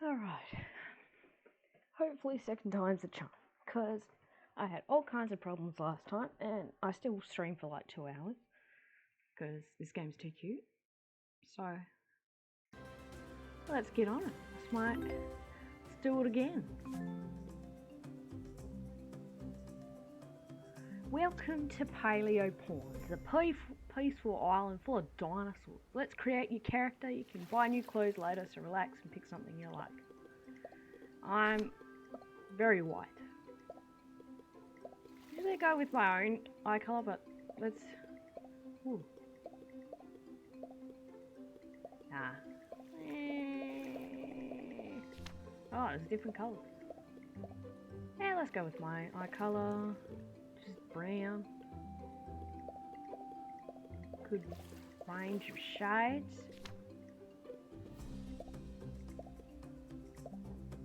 Alright. Hopefully second time's a charm. Because I had all kinds of problems last time and I still streamed for like 2 hours. Because this game's too cute. So, let's get on it. Let's do it again. Welcome to Paleo Pines, a peaceful island full of dinosaurs. Let's create your character. You can buy new clothes later, so relax and pick something you like. I'm very white. Usually go with my own eye colour, but let's... Ooh. Nah. Oh, there's different colours. Yeah, let's go with my eye colour. Just brown. Good range of shades.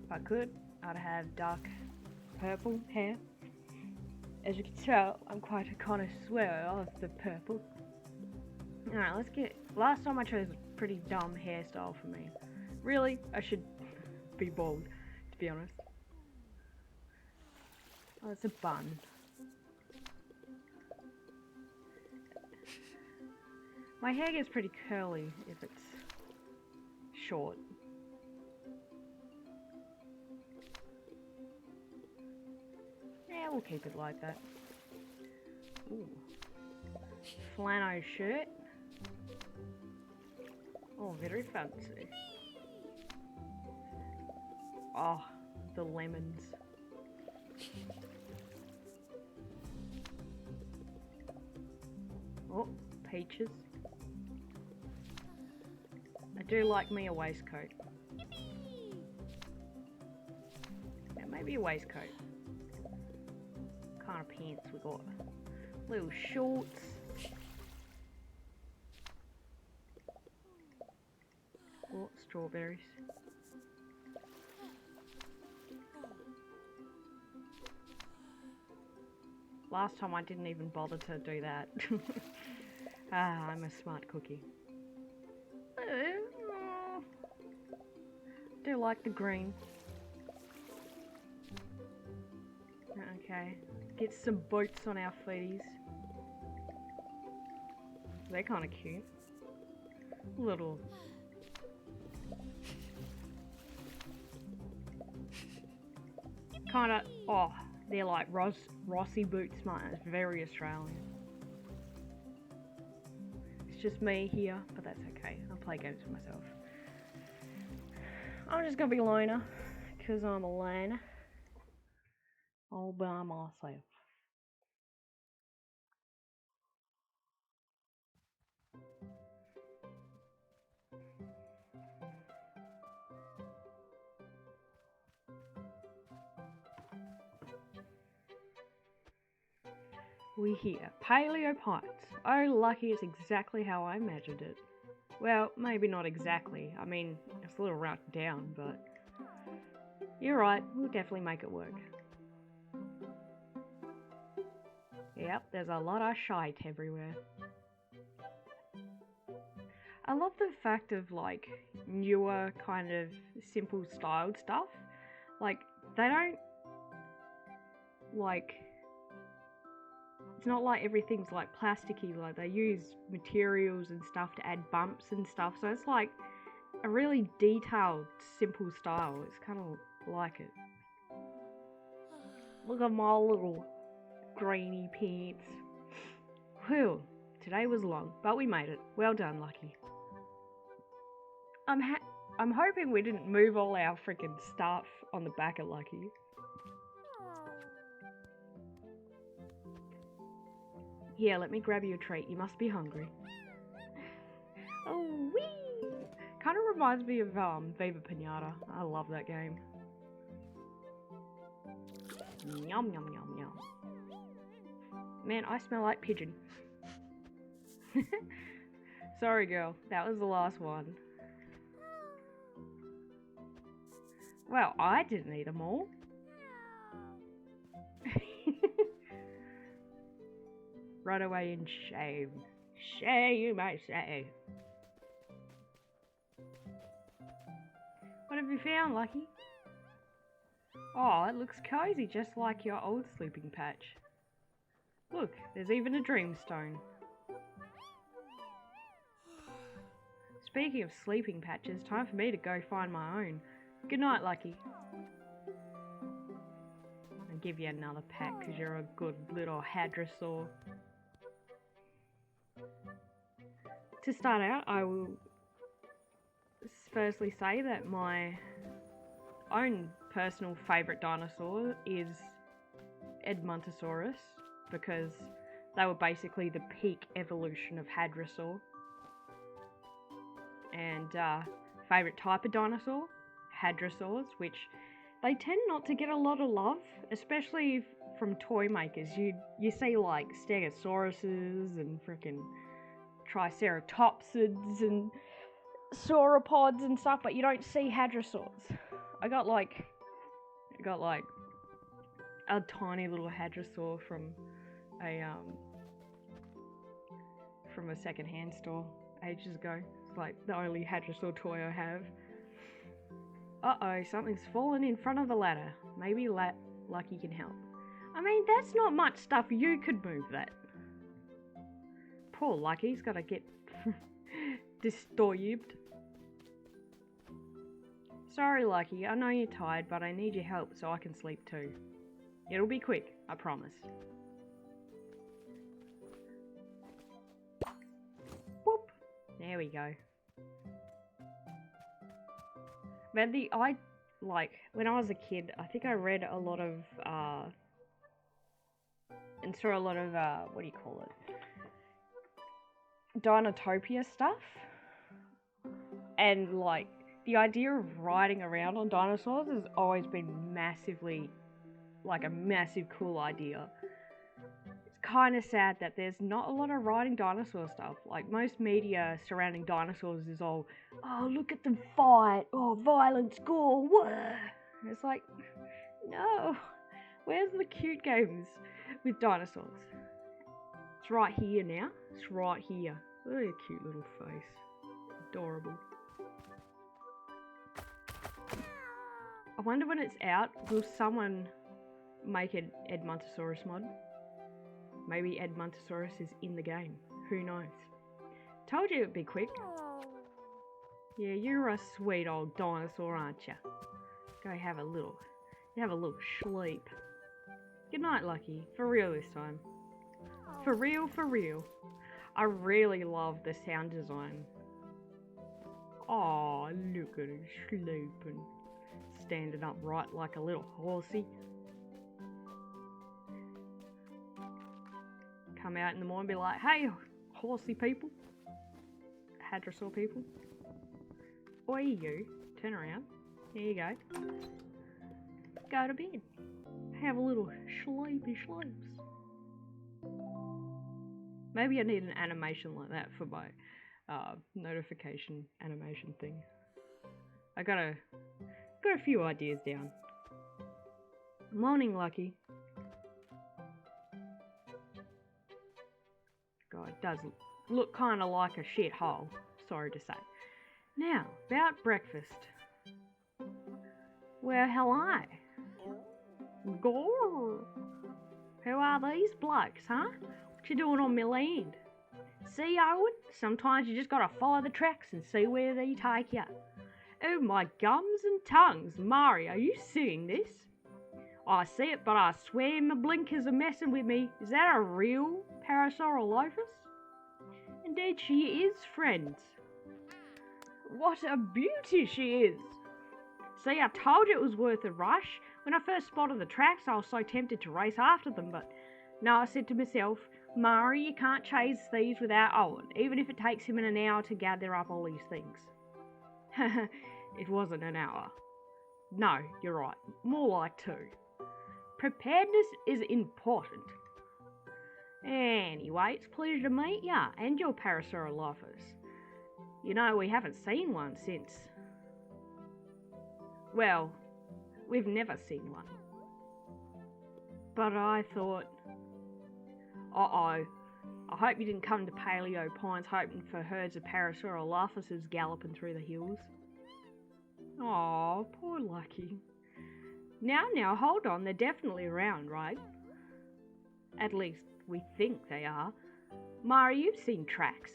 If I could, I'd have dark purple hair. As you can tell, I'm quite a connoisseur of the purple. Alright, let's get... Last time I chose a pretty dumb hairstyle for me. Really, I should be bald, to be honest. Oh, it's a bun. My hair gets pretty curly if it's short. Yeah, we'll keep it like that. Ooh. Flannel shirt. Oh, very fancy. Oh, the lemons. Oh, peaches. I do like me a waistcoat. Yeah, maybe a waistcoat. Kind of pants we got? Little shorts. Oh, strawberries. Last time I didn't even bother to do that. I'm a smart cookie. Do like the green. Okay. Get some boots on our feeties. They're kind of cute. Little. Kind of. Oh, they're like Rossi boots, man. It's very Australian. It's just me here, but that's okay. I'll play games for myself. I'm just gonna be a loner, because I'm a loner. All by myself. We hear Paleo Pines. Oh, lucky, it's exactly how I imagined it. Well, maybe not exactly. I mean, it's a little run down, but you're right. We'll definitely make it work. Yep, there's a lot of shite everywhere. I love the fact of like newer kind of simple styled stuff. Like they don't like it's not like everything's like plasticky, like they use materials and stuff to add bumps and stuff, so it's like a really detailed, simple style. It's kind of like it. Look at my little greeny pants. Whew, today was long, but we made it. Well done, Lucky. I'm hoping we didn't move all our freaking stuff on the back of Lucky. Here, let me grab you a treat. You must be hungry. Oh, wee! Kind of reminds me of Viva Pinata. I love that game. Yum, yum, yum, yum. Man, I smell like pigeon. Sorry, girl. That was the last one. Well, I didn't eat them all. Run away in shame. Shame, you might say. What have you found, Lucky? Oh, it looks cozy, just like your old sleeping patch. Look, there's even a dreamstone. Speaking of sleeping patches, time for me to go find my own. Good night, Lucky. I'll give you another pat because you're a good little hadrosaur. To start out, I will firstly say that my own personal favourite dinosaur is Edmontosaurus, because they were basically the peak evolution of hadrosaur. And favourite type of dinosaur? Hadrosaurs, which they tend not to get a lot of love, especially from toy makers. You see like Stegosauruses and frickin' Triceratopsids and sauropods and stuff, but you don't see hadrosaurs. I got like a tiny little hadrosaur from a second-hand store ages ago. It's like the only hadrosaur toy I have. Uh-oh, something's fallen in front of the ladder. Maybe Lucky can help. I mean, that's not much stuff. You could move that. Poor Lucky's gotta get disturbed. Sorry, Lucky, I know you're tired, but I need your help so I can sleep too. It'll be quick, I promise. Whoop! There we go. But when I was a kid, I think I read a lot of, and saw a lot of, what do you call it? Dinotopia stuff. And, like, the idea of riding around on dinosaurs has always been massively, like, a massive cool idea. It's kind of sad that there's not a lot of riding dinosaur stuff. Like, most media surrounding dinosaurs is all, oh, look at them fight, oh, violence, gore, whoa. It's like, no, where's the cute games with dinosaurs? It's right here now. It's right here. Oh, a cute little face. Adorable. I wonder when it's out, will someone make an Edmontosaurus mod? Maybe Edmontosaurus is in the game. Who knows? Told you it'd be quick. Yeah, you're a sweet old dinosaur, aren't you? Go have a little sleep. Good night, Lucky. For real this time. For real, for real. I really love the sound design. Oh, look at him sleeping. Standing upright like a little horsey. Come out in the morning and be like, hey, horsey people. Hadrosaur people. Oi, you. Turn around. There you go. Go to bed. Have a little sleepy sleeps. Maybe I need an animation like that for my notification animation thing. I got a few ideas down. Morning, Lucky. God, it does look kind of like a shithole. Sorry to say. Now, about breakfast. Well, hello. Gore. Who are these blokes, huh? What you doing on my land? See, Owen? Sometimes you just gotta follow the tracks and see where they take you. Oh my gums and tongues, Mari, are you seeing this? I see it, but I swear my blinkers are messing with me. Is that a real Parasaurolophus? Indeed she is, friends. What a beauty she is. See, I told you it was worth a rush. When I first spotted the tracks, I was so tempted to race after them, but no, I said to myself, Mari, you can't chase thieves without Owen, even if it takes him an hour to gather up all these things. It wasn't an hour. No, you're right. More like 2. Preparedness is important. Anyway, it's a pleasure to meet ya and your Parasaurolophus. You know, we haven't seen one since... Well, we've never seen one. But I thought, uh-oh, I hope you didn't come to Paleo Pines hoping for herds of Parasaurolophuses galloping through the hills. Oh, poor Lucky. Now, hold on, they're definitely around, right? At least, we think they are. Mara, you've seen tracks.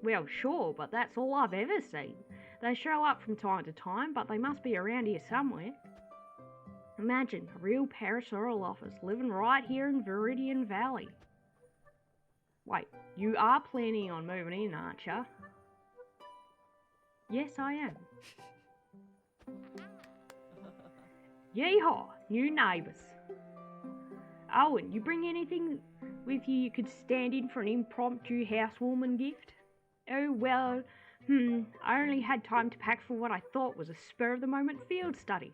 Well, sure, but that's all I've ever seen. They show up from time to time, but they must be around here somewhere. Imagine a real Parasaurolophus living right here in Viridian Valley. Wait, you are planning on moving in, aren't you? Yes, I am. Yeehaw, new neighbours. Owen, you bring anything with you could stand in for an impromptu housewarming gift? Oh, well, I only had time to pack for what I thought was a spur-of-the-moment field study.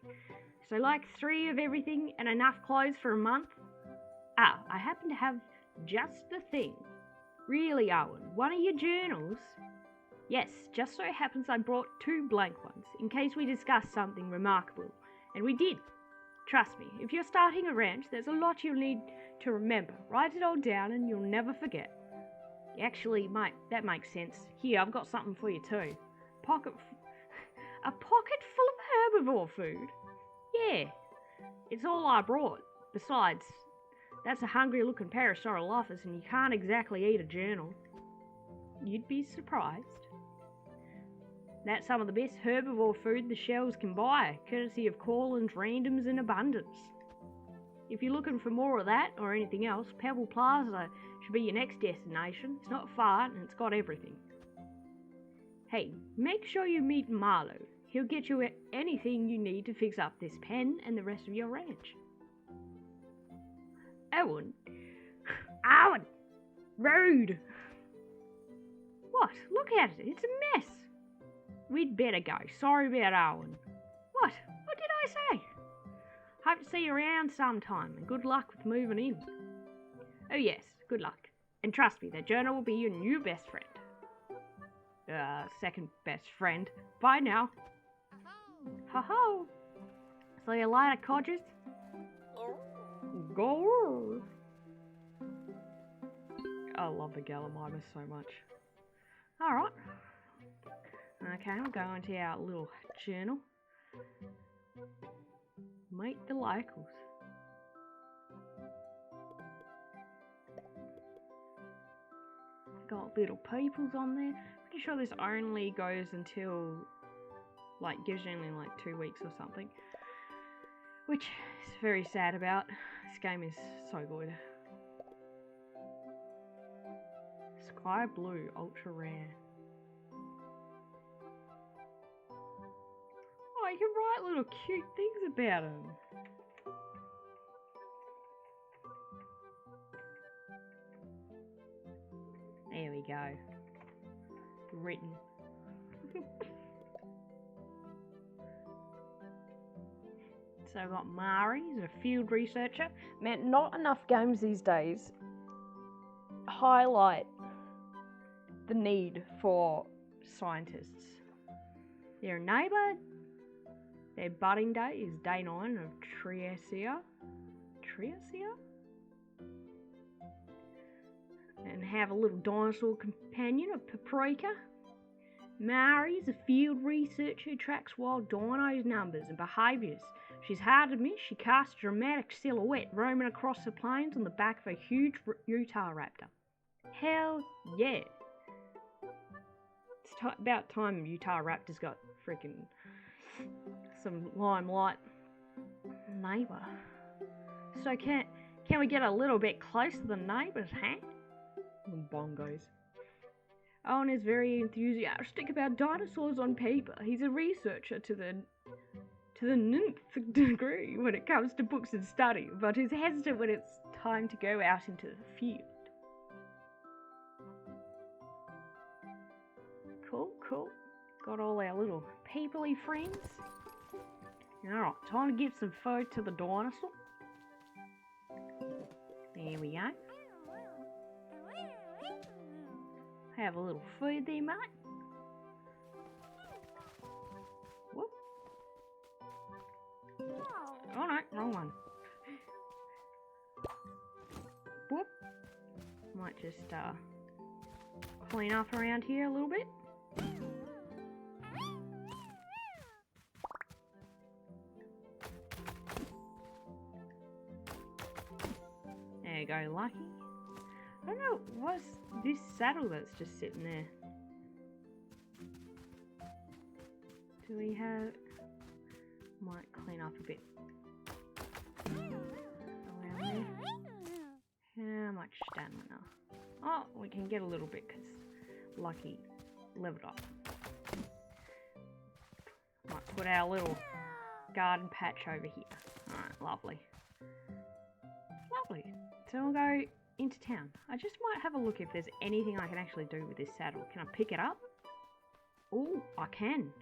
So like 3 of everything and enough clothes for a month. Ah, I happen to have just the thing. Really, Owen, one of your journals? Yes, just so happens I brought 2 blank ones, in case we discuss something remarkable. And we did. Trust me, if you're starting a ranch, there's a lot you'll need to remember. Write it all down and you'll never forget. Actually, mate, that makes sense. Here, I've got something for you too. A pocket full of herbivore food? Yeah, it's all I brought. Besides, that's a hungry-looking Parasaurolophus and you can't exactly eat a journal. You'd be surprised. That's some of the best herbivore food the shelves can buy, courtesy of Corlin's Randoms in Abundance. If you're looking for more of that or anything else, Pebble Plaza should be your next destination. It's not far and it's got everything. Hey, make sure you meet Marlo. He'll get you anything you need to fix up this pen and the rest of your ranch. Owen? Owen! Rude! What? Look at it. It's a mess. We'd better go. Sorry about Owen. What? What did I say? Hope to see you around sometime, and good luck with moving in. Oh yes, good luck. And trust me, that journal will be your new best friend. Second best friend. Bye now. Ho-ho! See you later, codgers. Go! I love the Gallimimus so much. Alright. Okay, we'll go into our little journal. Meet the locals. Got little peoples on there. Pretty sure this only goes until, gives you only 2 weeks or something. Which is very sad about. This game is so good. Sky Blue, ultra rare. Oh, you can write little cute things about them. There we go. Written. So I've got Mari, he's a field researcher. Man, not enough games these days highlight the need for scientists. Their neighbour, their budding day is day 9 of Triasia. And have a little dinosaur companion of Paprika. Mari is a field researcher who tracks wild dinos' numbers and behaviours. She's hard to miss. She casts a dramatic silhouette roaming across the plains on the back of a huge Utah raptor. Hell yeah! It's about time Utah raptors got freaking some limelight. Neighbour. So can we get a little bit close to the neighbours, huh? Bongos. Owen is very enthusiastic about dinosaurs on paper. He's a researcher to the nth degree when it comes to books and study, but is hesitant when it's time to go out into the field. Cool. Got all our little peoply friends. Alright, time to give some food to the dinosaur. There we go. Have a little food there, mate. Whoop. Oh no, wrong one. Whoop. Might just clean up around here a little bit. There you go, Lucky. I don't know, what's this saddle that's just sitting there? Do we have... Might clean up a bit. Around there. How much stamina? Oh, we can get a little bit because Lucky leveled up. Might put our little garden patch over here. Alright, lovely. Lovely. So we'll go into town. I just might have a look if there's anything I can actually do with this saddle. Can I pick it up? Ooh, I can.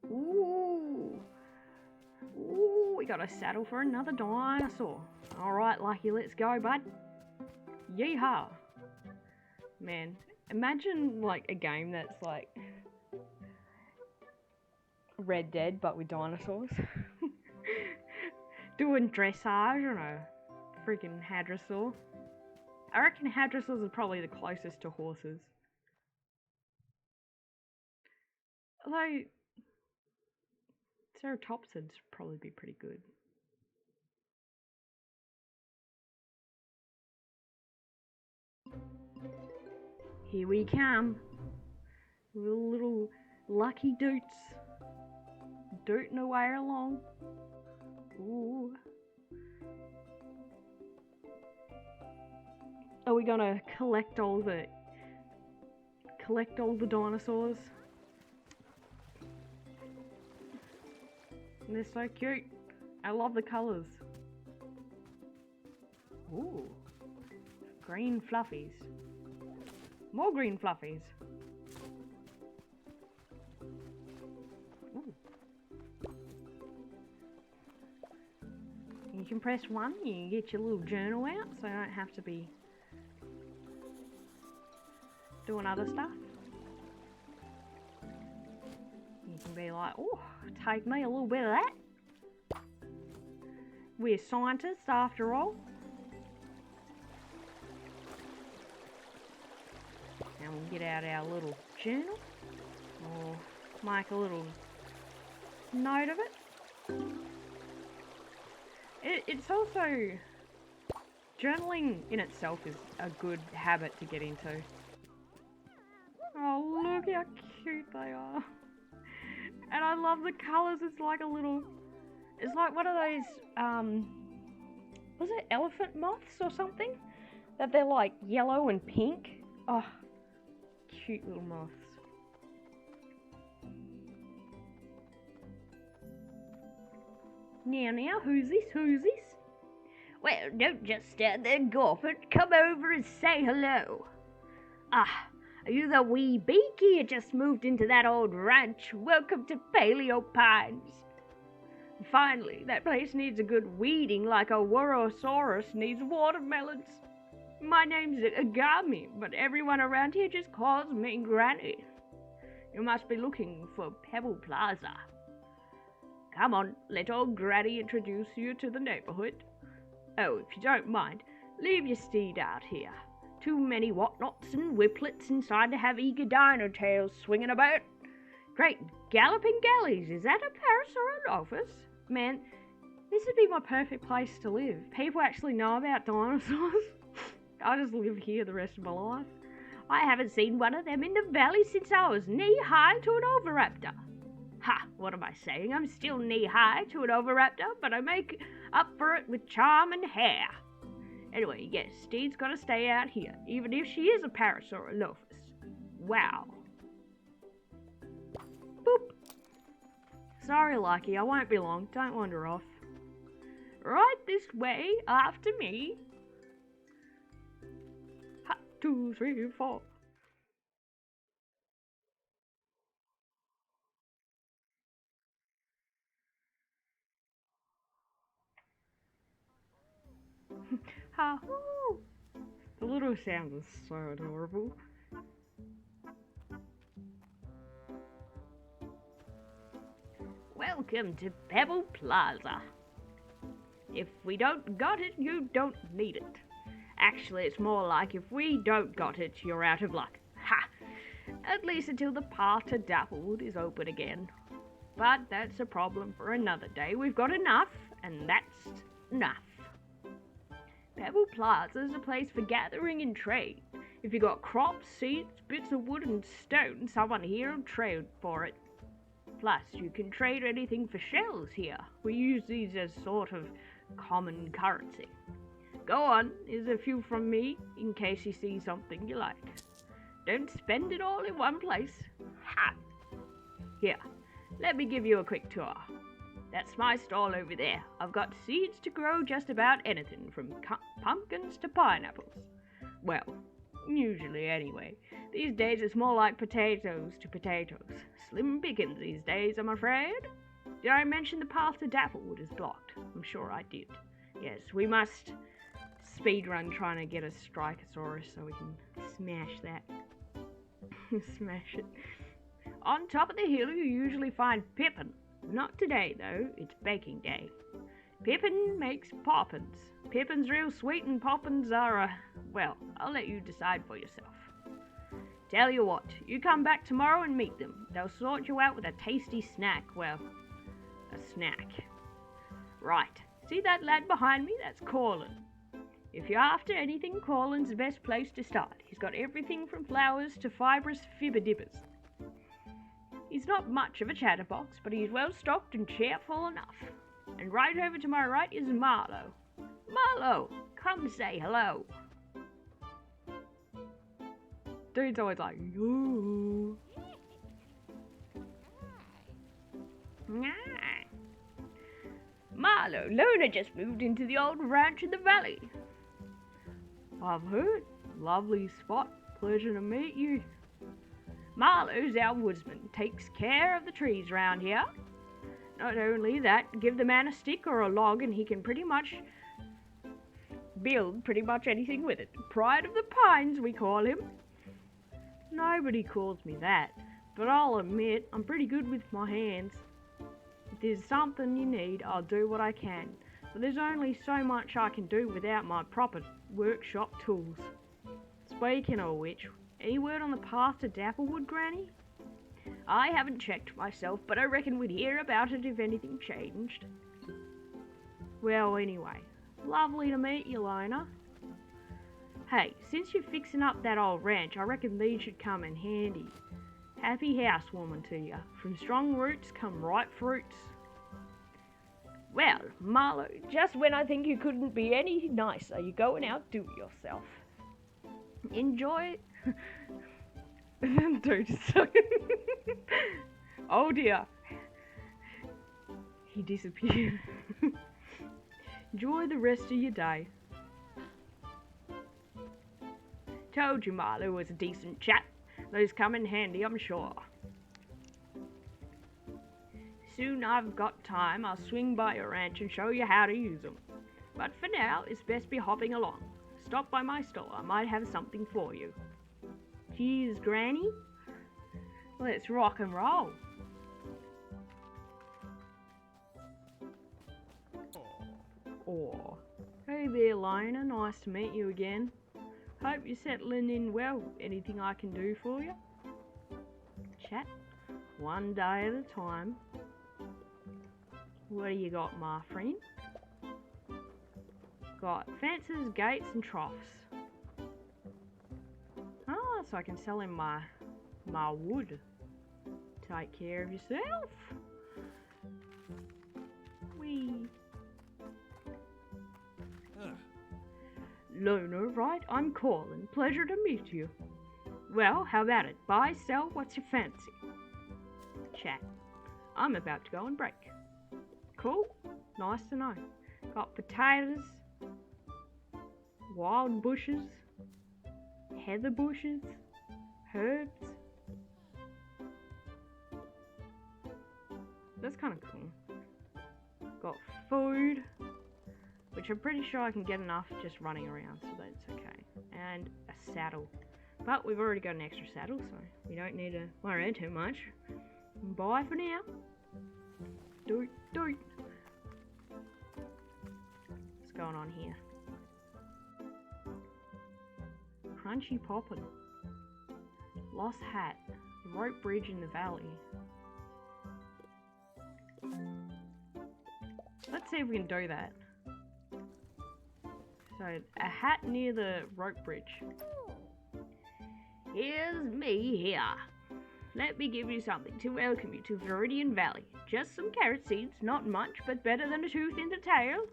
Ooh. Ooh, we got a saddle for another dinosaur. Alright, Lucky, let's go, bud. Yeehaw. Man, imagine like a game that's like Red Dead but with dinosaurs. Doing dressage on a freaking hadrosaur. I reckon hadrosaurs are probably the closest to horses. Although Ceratopsids would probably be pretty good. Here we come. Little Lucky Doots. Dooting away along. Ooh. Are we gonna collect all the dinosaurs? And they're so cute. I love the colours. Ooh. Green fluffies. More green fluffies. Ooh. You can press 1, you can get your little journal out, so you don't have to be doing other stuff. You can be like, oh, take me a little bit of that. We're scientists after all. And we'll get out our little journal, or make a little note of it. It's also, journaling in itself is a good habit to get into. Oh, look how cute they are. And I love the colours. It's like a little, it's like one of those, was it elephant moths or something? That they're like yellow and pink. Oh, cute little moths. Now, who's this? Well, don't just stand there gawping. Come over and say hello. Ah, are you the wee beaky you just moved into that old ranch? Welcome to Paleo Pines. Finally, that place needs a good weeding like a Worosaurus needs watermelons. My name's Agami, but everyone around here just calls me Granny. You must be looking for Pebble Plaza. Come on, let old Granny introduce you to the neighborhood. Oh, if you don't mind, leave your steed out here. Too many whatnots and whiplets inside to have eager dino tails swinging about. Great galloping galleys, is that a Parasaurolophus? Man, this would be my perfect place to live. People actually know about dinosaurs. I'll just live here the rest of my life. I haven't seen one of them in the valley since I was knee-high to an oviraptor. Ha, what am I saying? I'm still knee-high to an oviraptor, but I make up for it with charm and hair. Anyway, yes, Steed's gotta stay out here, even if she is a Parasaurolophus. Wow. Boop. Sorry, Lucky, I won't be long. Don't wander off. Right this way, after me. Ha, 2, 3, 4. Ha, hoo. The little sound is so adorable. Welcome to Pebble Plaza. If we don't got it, you don't need it. Actually, it's more like if we don't got it, you're out of luck. Ha! At least until the path to Dapplewood is open again. But that's a problem for another day. We've got enough, and that's enough. Pebble Plaza is a place for gathering and trade. If you got crops, seeds, bits of wood and stone, someone here will trade for it. Plus, you can trade anything for shells here. We use these as sort of common currency. Go on, here's a few from me, in case you see something you like. Don't spend it all in one place. Ha! Here, let me give you a quick tour. That's my stall over there. I've got seeds to grow just about anything, from pumpkins to pineapples. Well, usually anyway. These days it's more like potatoes to potatoes. Slim pickings these days, I'm afraid. Did I mention the path to Dapplewood is blocked? I'm sure I did. Yes, we must speedrun trying to get a Strikosaurus so we can smash that. Smash it. On top of the hill you usually find Pippin. Not today though, it's baking day. Pippin makes poppins. Pippin's real sweet and poppins are, well, I'll let you decide for yourself. Tell you what, you come back tomorrow and meet them. They'll sort you out with a tasty snack. Well, a snack. Right, see that lad behind me? That's Corlin. If you're after anything, Corlin's the best place to start. He's got everything from flowers to fibrous fibber-dibbers. He's not much of a chatterbox, but he's well stocked and cheerful enough. And right over to my right is Marlowe. Marlowe, come say hello. Dude's always like, yoo. Marlowe, Luna just moved into the old ranch in the valley. I've heard. Lovely spot. Pleasure to meet you. Marlowe's our woodsman. Takes care of the trees round here. Not only that, give the man a stick or a log and he can pretty much build pretty much anything with it. Pride of the Pines, we call him. Nobody calls me that, but I'll admit I'm pretty good with my hands. If there's something you need, I'll do what I can, but there's only so much I can do without my proper workshop tools. Speaking of which, any word on the path to Dapplewood, Granny? I haven't checked myself, but I reckon we'd hear about it if anything changed. Well, anyway, lovely to meet you, Lona. Hey, since you're fixing up that old ranch, I reckon these should come in handy. Happy housewoman to you. From strong roots come ripe fruits. Well, Marlowe, just when I think you couldn't be any nicer, you go and outdo yourself. Enjoy. Dude, so oh dear. He disappeared. Enjoy the rest of your day. Told you Marlowe was a decent chap. Those come in handy, I'm sure. Soon I've got time, I'll swing by your ranch and show you how to use them. But for now, it's best be hopping along. Stop by my store, I might have something for you. Cheers, Granny. Let's rock and roll. Oh, hey there, Lona. Nice to meet you again. Hope you're settling in well. Anything I can do for you? Chat. One day at a time. What do you got, my friend? Got fences, gates, and troughs. Ah, so I can sell him my wood. Take care of yourself. Wee. Lona, right? I'm Corlin. Pleasure to meet you. Well, how about it? Buy, sell, what's your fancy? Chat. I'm about to go and break. Cool. Nice to know. Got potatoes, wild bushes, heather bushes, herbs. That's kind of cool. Got food, which I'm pretty sure I can get enough just running around, so that's okay. And a saddle. But we've already got an extra saddle, so we don't need to worry too much. Bye for now. Punchy Poppin'. Lost hat. Rope bridge in the valley. Let's see if we can do that. So, a hat near the rope bridge. Here's me here. Let me give you something to welcome you to Viridian Valley. Just some carrot seeds, not much, but better than a tooth in the tail.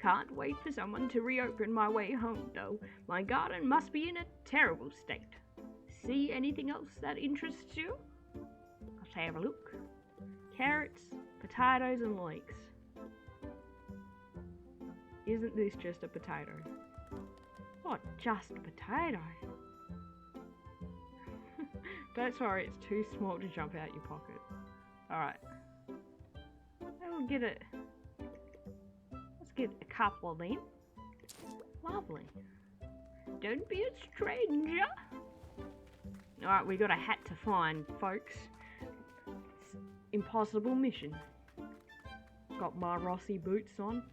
Can't wait for someone to reopen my way home, though. My garden must be in a terrible state. See anything else that interests you? Let's have a look. Carrots, potatoes, and leeks. Isn't this just a potato? What, just a potato? Don't worry, it's too small to jump out your pocket. Alright. We'll get it. Let's get a couple of them. Lovely. Don't be a stranger. Alright, we got a hat to find, folks. It's impossible mission. Got my Rossi boots on.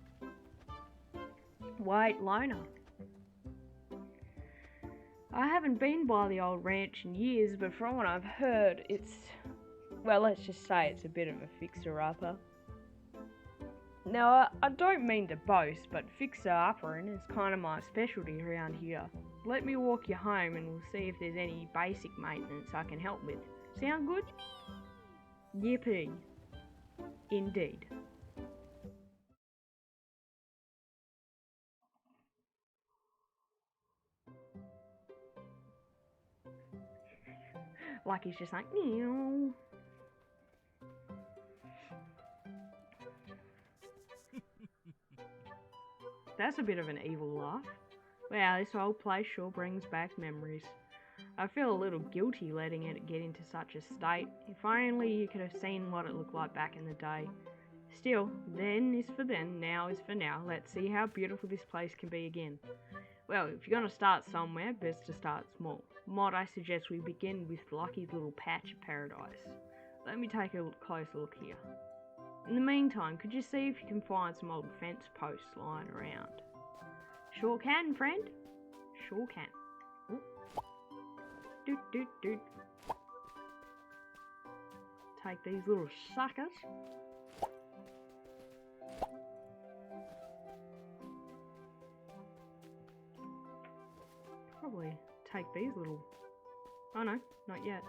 Wait, Lona. I haven't been by the old ranch in years, but from what I've heard, it's... well, let's just say it's a bit of a fixer-upper. Now, I don't mean to boast, but fixer-uppering is kind of my specialty around here. Let me walk you home and we'll see if there's any basic maintenance I can help with. Sound good? Yippee. Indeed. Like he's just like, meow. That's a bit of an evil laugh. Wow, this old place sure brings back memories. I feel a little guilty letting it get into such a state. If only you could have seen what it looked like back in the day. Still, then is for then, now is for now. Let's see how beautiful this place can be again. Well, if you're going to start somewhere, best to start small. Might I suggest we begin with Lucky's little patch of paradise. Let me take a closer look here. In the meantime, could you see if you can find some old fence posts lying around? Sure can, friend. Sure can. Ooh. Doot doot doot. Take these little suckers. Probably take these little... oh no, not yet.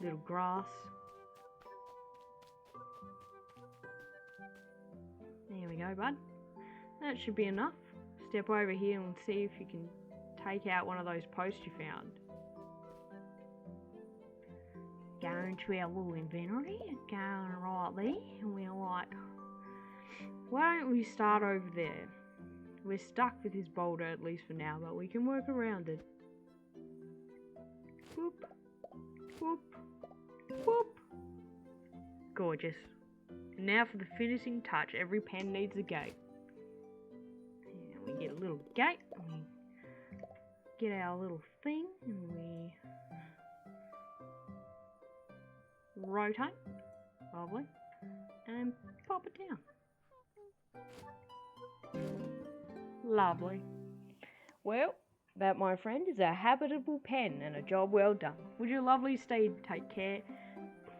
Little grass. There we go, bud. That should be enough. Step over here and see if you can take out one of those posts you found. Go into our little inventory, go right there, and we're like, why don't we start over there? We're stuck with this boulder, at least for now, but we can work around it. Whoop, whoop, whoop. Gorgeous. And now for the finishing touch. Every pen needs a gate. And we get a little gate, and we get our little thing, and we rotate. Lovely. And pop it down. Lovely. Well, that, my friend, is a habitable pen and a job well done. Would your lovely steed take care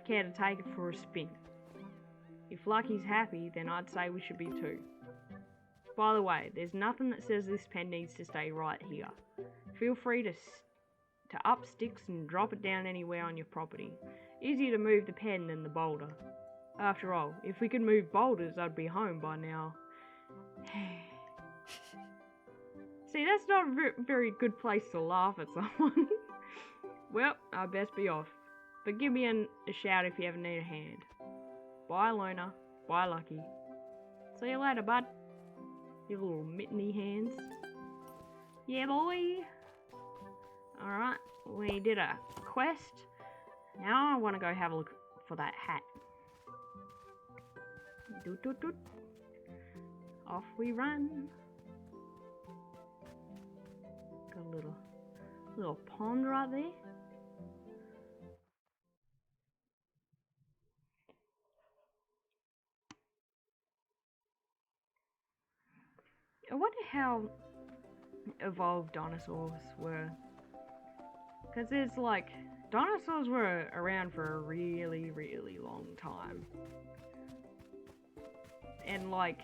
to take it for a spin? If Lucky's happy, then I'd say we should be too. By the way, there's nothing that says this pen needs to stay right here. Feel free to up sticks and drop it down anywhere on your property. Easier to move the pen than the boulder. After all, if we could move boulders, I'd be home by now. See, that's not a very good place to laugh at someone. Well, I best be off. But give me a shout if you ever need a hand. Bye, Lona. Bye, Lucky. See you later, bud. You little mitteny hands. Yeah, boy. Alright, we did a quest. Now I want to go have a look for that hat. Doot, doot, doot. Off we run. Got a little pond right there. I wonder how evolved dinosaurs were. Because there's like, dinosaurs were around for a really, really long time. And like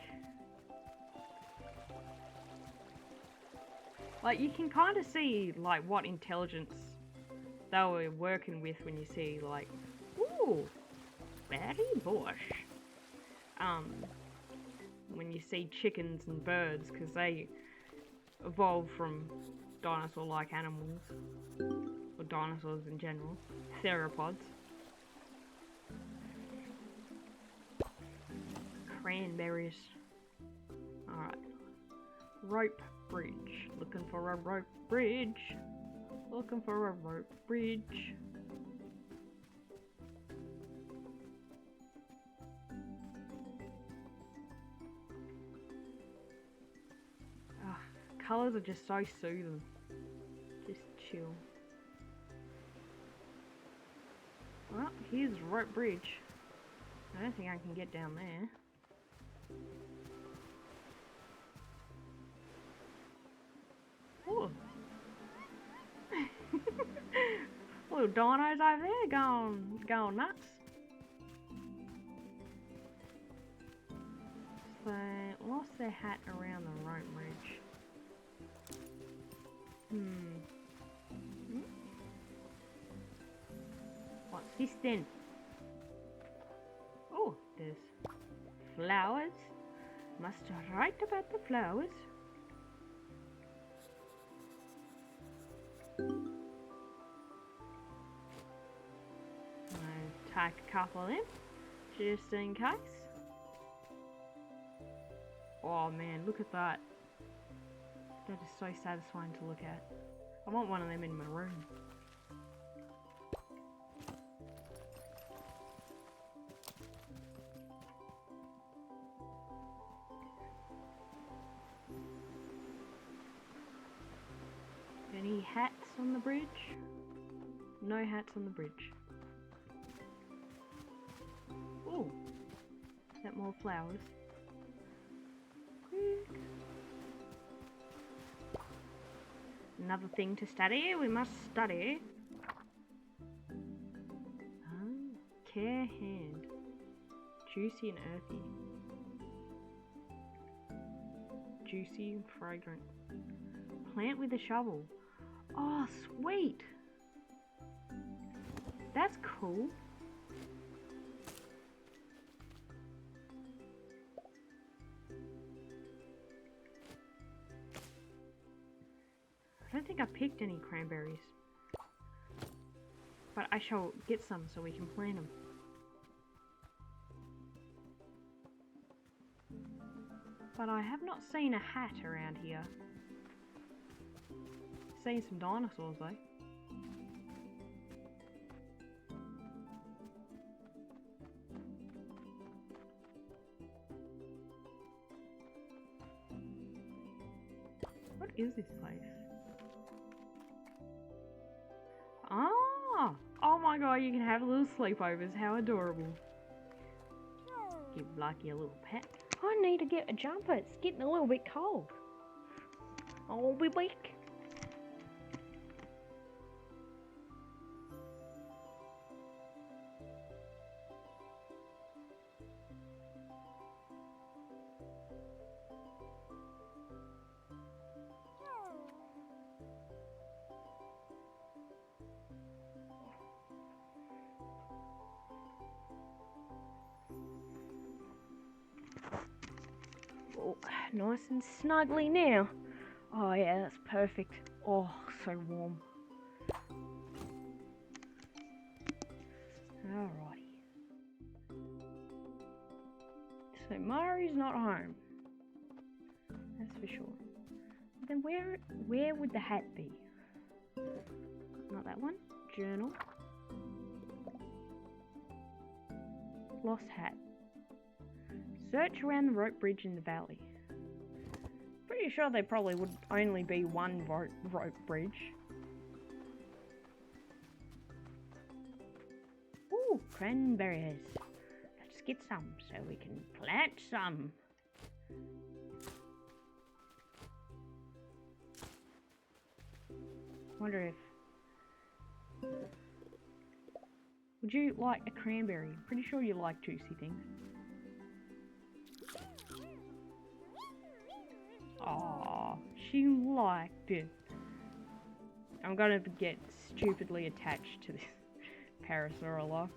you can kind of see like what intelligence they were working with when you see like, ooh, berry bush. When you see chickens and birds, because they evolved from dinosaur-like animals, or dinosaurs in general, theropods. Cranberries. Alright. Rope bridge. Looking for a rope bridge. Looking for a rope bridge. Colours are just so soothing. Just chill. Well, here's the rope bridge. I don't think I can get down there. Ooh. Little dinos over there going nuts. So, lost their hat around the rope bridge. What's this then? Oh, there's flowers. Must write about the flowers. I'll take a couple of them, just in case. Oh man, look at that. That is so satisfying to look at. I want one of them in my room. Any hats on the bridge? No hats on the bridge. Ooh. Is that more flowers? Quick. Another thing to study. We must study. Care hand. Juicy and earthy. Juicy and fragrant. Plant with a shovel. Oh, sweet. That's cool. I don't think I picked any cranberries, but I shall get some so we can plant them. But I have not seen a hat around here. Seen some dinosaurs though. What is this place? Ah! Oh my god, you can have little sleepovers. How adorable. Give Lucky a little pet. I need to get a jumper. It's getting a little bit cold. I'll be back. Oh, nice and snuggly now. Oh yeah, that's perfect. Oh, so warm. Alrighty. So Mari's not home. That's for sure. Then where would the hat be? Not that one. Journal. Lost hat. Search around the rope bridge in the valley. Pretty sure there probably would only be one rope bridge. Ooh, cranberries. Let's get some so we can plant some. Wonder if... Would you like a cranberry? Pretty sure you like juicy things. Aww, she liked it. I'm gonna get stupidly attached to this Parasaurolophus.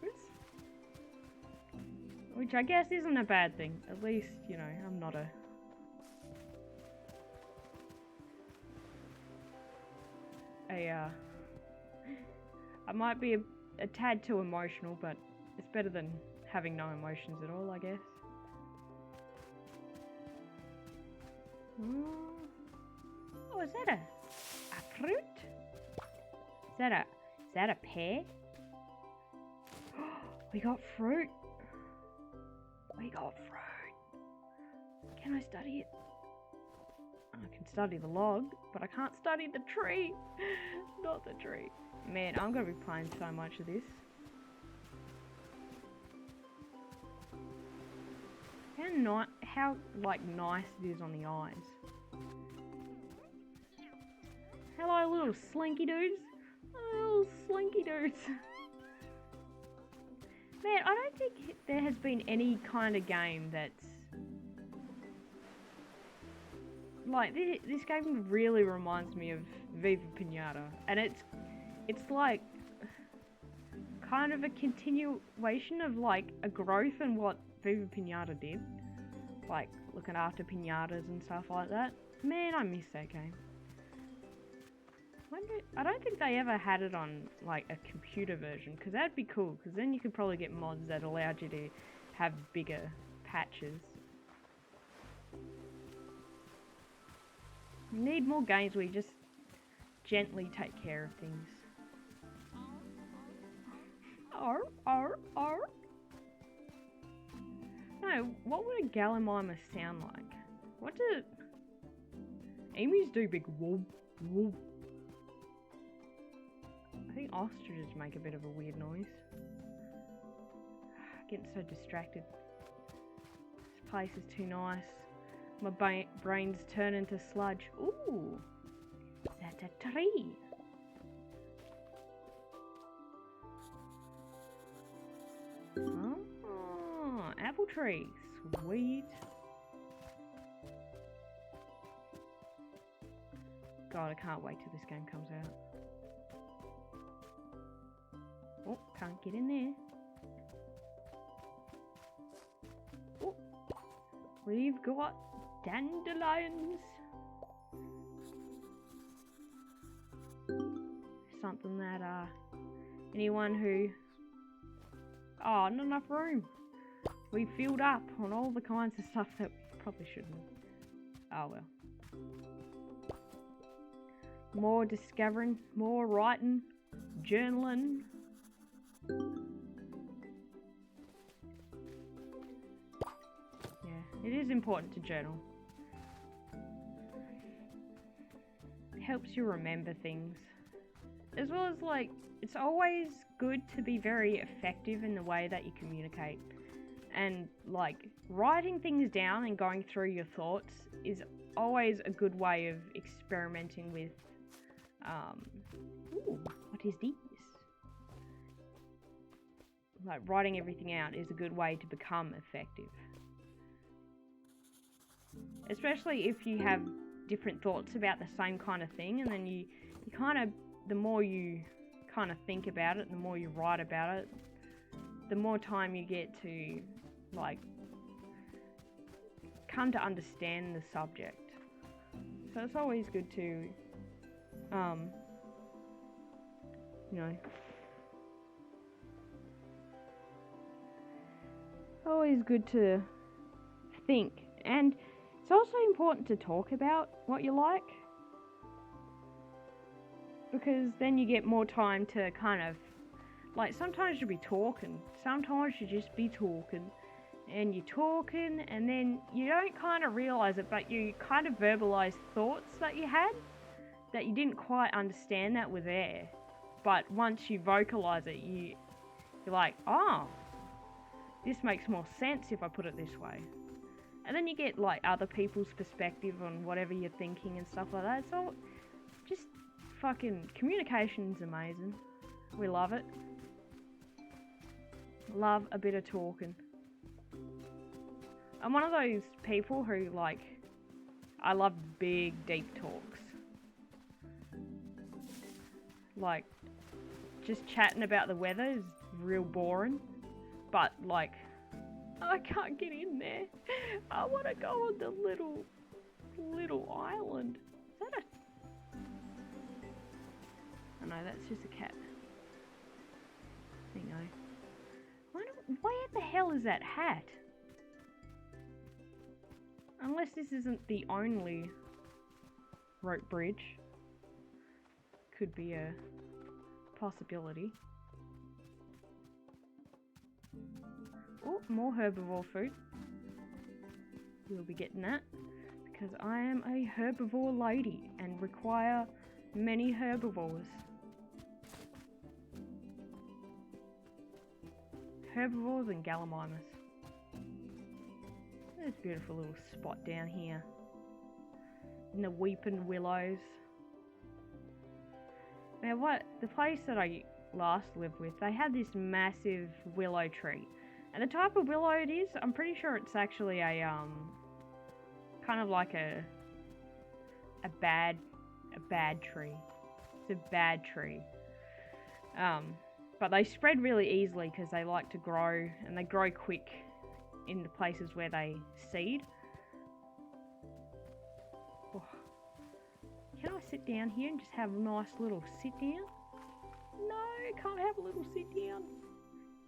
Which I guess isn't a bad thing. At least, you know, I'm not a... I might be a tad too emotional, but it's better than having no emotions at all, I guess. Oh, is that a fruit? Is that a pear? We got fruit. We got fruit. Can I study it? I can study the log, but I can't study the tree. Not the tree. Man, I'm gonna be playing so much of this. How like nice it is on the eyes. Hello, little slinky dudes. Little slinky dudes. Man, I don't think there has been any kind of game that's like this game really reminds me of Viva Pinata, and it's like kind of a continuation of like a growth in what Viva Pinata did, like looking after pinatas and stuff like that. Man, I miss that game. I don't think they ever had it on like a computer version, because that'd be cool, because then you could probably get mods that allowed you to have bigger patches. You need more games where you just gently take care of things. Arr, arr, arr. No, what would a Gallimimus sound like? What do... Emus do big whoop, whoop. I think ostriches make a bit of a weird noise. Getting so distracted. This place is too nice. My brain's turning to sludge. Ooh! Is that a tree? Oh, apple tree. Sweet. God, I can't wait till this game comes out. Oh, can't get in there. Oh, we've got dandelions. Something that, anyone who... Oh, not enough room. We filled up on all the kinds of stuff that we probably shouldn't have. Oh well. More discovering, more writing, journaling. Yeah, it is important to journal. It helps you remember things. As well as, like, it's always good to be very effective in the way that you communicate. And, like, writing things down and going through your thoughts is always a good way of experimenting with, ooh, what is this? Like, writing everything out is a good way to become effective. Especially if you have different thoughts about the same kind of thing, and then you kind of, the more you kind of think about it, the more you write about it, the more time you get to, like, come to understand the subject. So it's always good to, you know, always good to think. And it's also important to talk about what you like, because then you get more time to kind of, like, sometimes you'll be talking, sometimes you just be talking, and you're talking, and then you don't kind of realise it, but you kind of verbalise thoughts that you had, that you didn't quite understand that were there, but once you vocalise it, you're like, oh, this makes more sense if I put it this way. And then you get, like, other people's perspective on whatever you're thinking and stuff like that. So just fucking communication's amazing. We love it. Love a bit of talking. I'm one of those people who, like, I love big, deep talks. Like, just chatting about the weather is real boring. But, like, I can't get in there. I want to go on the little island. Is that a... Oh no, that's just a cat. Thingo. Where the hell is that hat? Unless this isn't the only rope bridge. Could be a possibility. Oh, more herbivore food. We'll be getting that. Because I am a herbivore lady and require many herbivores. Herbivores and gallimimus. There's a beautiful little spot down here. In the weeping willows. Now what, the place that I last lived with, they had this massive willow tree. And the type of willow it is, I'm pretty sure it's actually a, kind of like a bad tree. It's a bad tree. But they spread really easily because they like to grow, and they grow quick in the places where they seed. Oh. Can I sit down here and just have a nice little sit down? No, can't have a little sit down.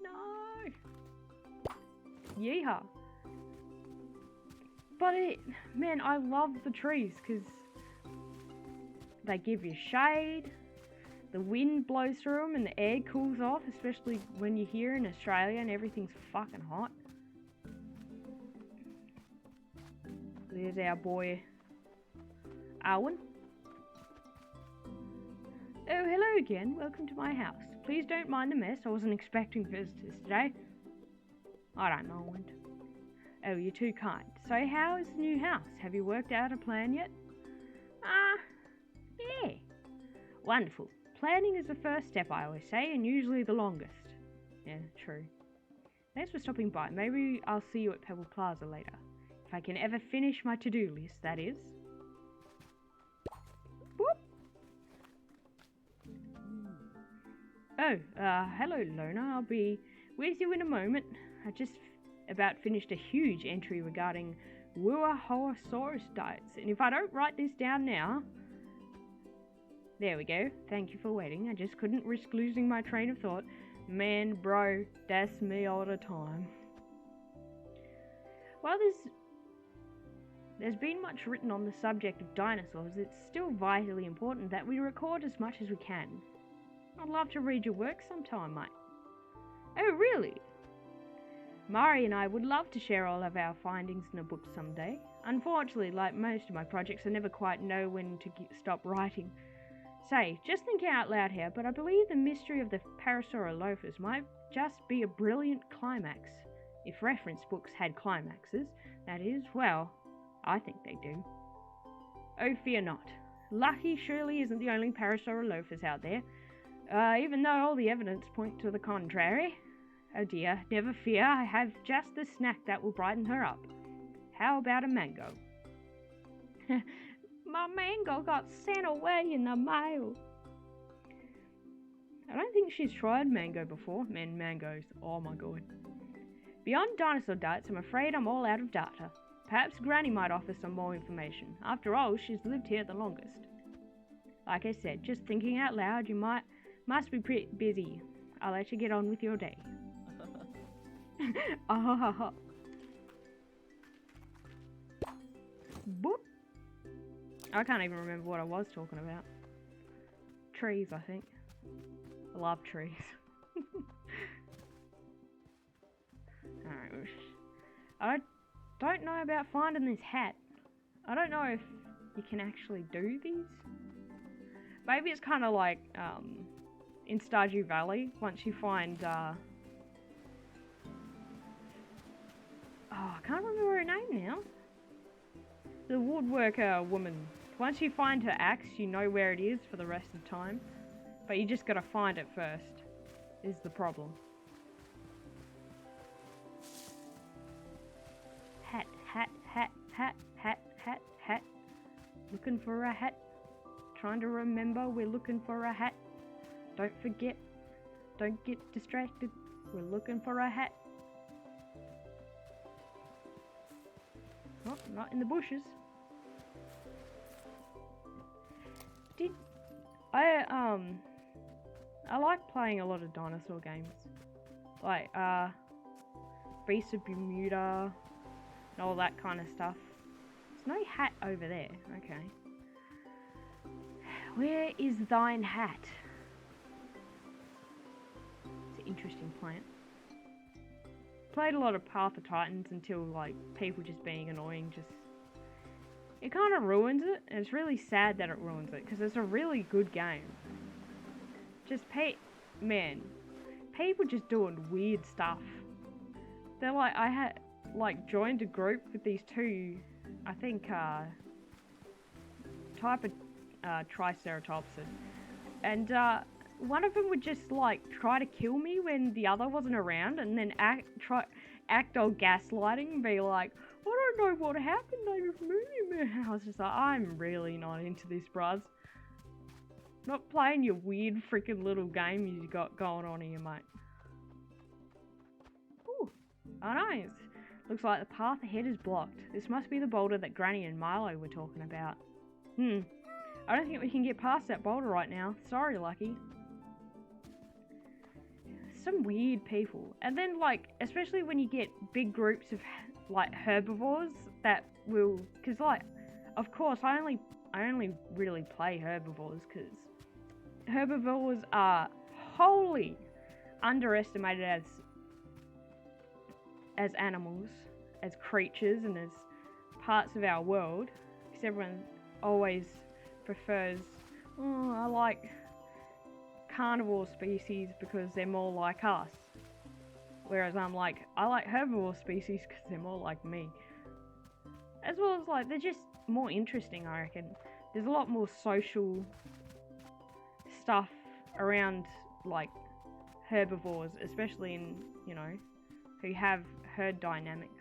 No. Yeehaw. But man, I love the trees because they give you shade. The wind blows through them and the air cools off, especially when you're here in Australia and everything's fucking hot. There's our boy, Owen. Oh, hello again. Welcome to my house. Please don't mind the mess. I wasn't expecting visitors today. I don't mind. Oh, you're too kind. So how is the new house? Have you worked out a plan yet? Yeah. Wonderful. Planning is the first step, I always say, and usually the longest. Yeah, true. Thanks for stopping by. Maybe I'll see you at Pebble Plaza later. If I can ever finish my to-do list, that is. Boop. Oh, hello, Lona. I'll be with you in a moment. I just about finished a huge entry regarding Wuahosaurus diets, and if I don't write this down now... There we go. Thank you for waiting. I just couldn't risk losing my train of thought. Man, bro, that's me all the time. While there's been much written on the subject of dinosaurs, it's still vitally important that we record as much as we can. I'd love to read your work sometime, mate. Oh, really? Mari and I would love to share all of our findings in a book someday. Unfortunately, like most of my projects, I never quite know when to stop writing. Say, just thinking out loud here, but I believe the mystery of the Parasaurolophus might just be a brilliant climax. If reference books had climaxes, that is, well, I think they do. Oh, fear not. Lucky surely isn't the only Parasaurolophus out there, even though all the evidence points to the contrary. Oh dear, never fear, I have just the snack that will brighten her up. How about a mango? My mango got sent away in the mail. I don't think she's tried mango before. Man, mangoes. Oh my god. Beyond dinosaur diets, I'm afraid I'm all out of data. Perhaps Granny might offer some more information. After all, she's lived here the longest. Like I said, just thinking out loud, you must be pretty busy. I'll let you get on with your day. Boop. I can't even remember what I was talking about. Trees, I think. I love trees. Alright. I don't know about finding this hat. I don't know if you can actually do these. Maybe it's kind of like in Stardew Valley. Once you find... Oh, I can't remember her name now. The woodworker woman once you find her axe, you know where it is for the rest of the time. But you just gotta find it first, is the problem. Hat, hat, hat, hat, hat, hat, hat. Looking for a hat. Trying to remember we're looking for a hat. Don't forget. Don't get distracted. We're looking for a hat. Oh, not in the bushes. I like playing a lot of dinosaur games. Like, Beast of Bermuda and all that kind of stuff. There's no hat over there. Okay. Where is thine hat? It's an interesting plant. Played a lot of Path of Titans until, like, people just being annoying it kind of ruins it, and it's really sad that it ruins it, because it's a really good game. Just man, people just doing weird stuff. They're like, I had, like, joined a group with these two, I think, type of, Triceratopses, and, one of them would just, like, try to kill me when the other wasn't around, and then act all gaslighting and be like, I don't know what happened, they removed me. I was just like, I'm really not into this, bruz. Not playing your weird freaking little game you got going on here, mate. Ooh, oh nice. Looks like the path ahead is blocked. This must be the boulder that Granny and Milo were talking about. I don't think we can get past that boulder right now. Sorry, Lucky. Some weird people. And then, like, especially when you get big groups of, like, herbivores that will... Because, like, of course, I only really play herbivores because herbivores are wholly underestimated as animals, as creatures, and as parts of our world. Because everyone always prefers, oh, I like carnivore species because they're more like us. Whereas I'm like, I like herbivore species because they're more like me. As well as, like, they're just more interesting, I reckon. There's a lot more social stuff around, like, herbivores, especially in, you know, who have herd dynamics.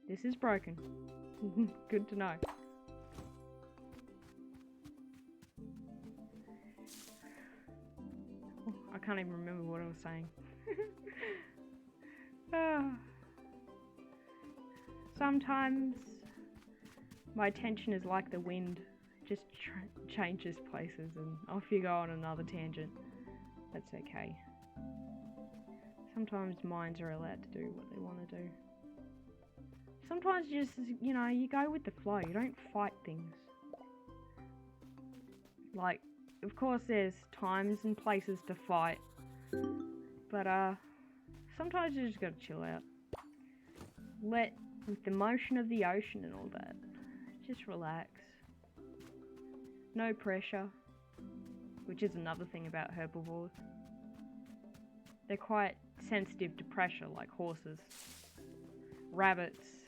This is broken. Good to know. Oh, I can't even remember what I was saying. Sometimes my attention is like the wind. It just changes places and off you go on another tangent. That's okay. Sometimes minds are allowed to do what they want to do. Sometimes you just, you know, you go with the flow. You don't fight things. Like, of course there's times and places to fight. But, sometimes you just gotta chill out. With the motion of the ocean and all that, just relax. No pressure. Which is another thing about herbivores. They're quite sensitive to pressure, like horses. Rabbits.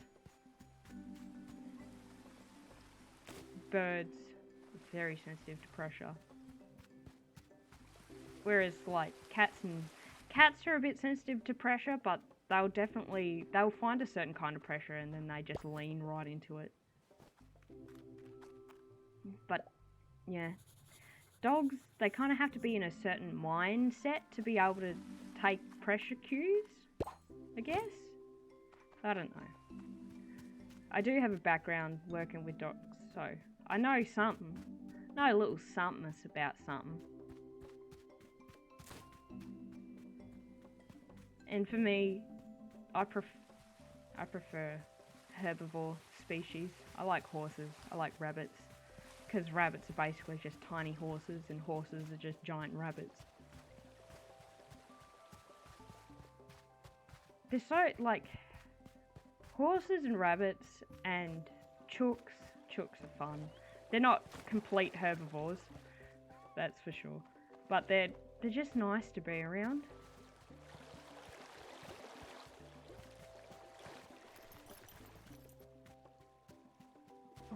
Birds are very sensitive to pressure. Whereas, like, cats are a bit sensitive to pressure, but they'll find a certain kind of pressure and then they just lean right into it. But, yeah. Dogs, they kind of have to be in a certain mindset to be able to take pressure cues, I guess? I don't know. I do have a background working with dogs, so I know something. Know a little something about something. And for me, I prefer herbivore species. I like horses. I like rabbits. Because rabbits are basically just tiny horses, and horses are just giant rabbits. They're so, like, horses and rabbits and chooks. Chooks are fun. They're not complete herbivores, that's for sure. But they're just nice to be around.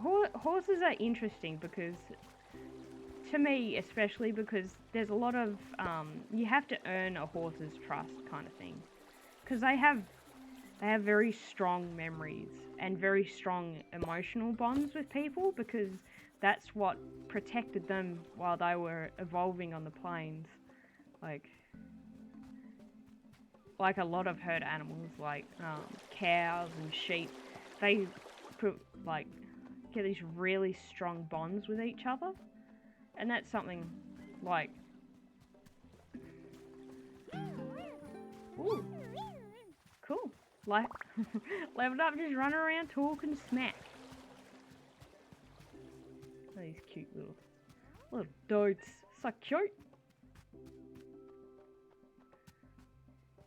horses are interesting because, to me especially, because there's a lot of, you have to earn a horse's trust kind of thing. Because they have very strong memories and very strong emotional bonds with people, because that's what protected them while they were evolving on the plains. Like a lot of herd animals, like cows and sheep, they get these really strong bonds with each other, and that's something like, ooh, cool. Like, leveled up, just running around talking smack. Oh, these cute little dotes, so cute.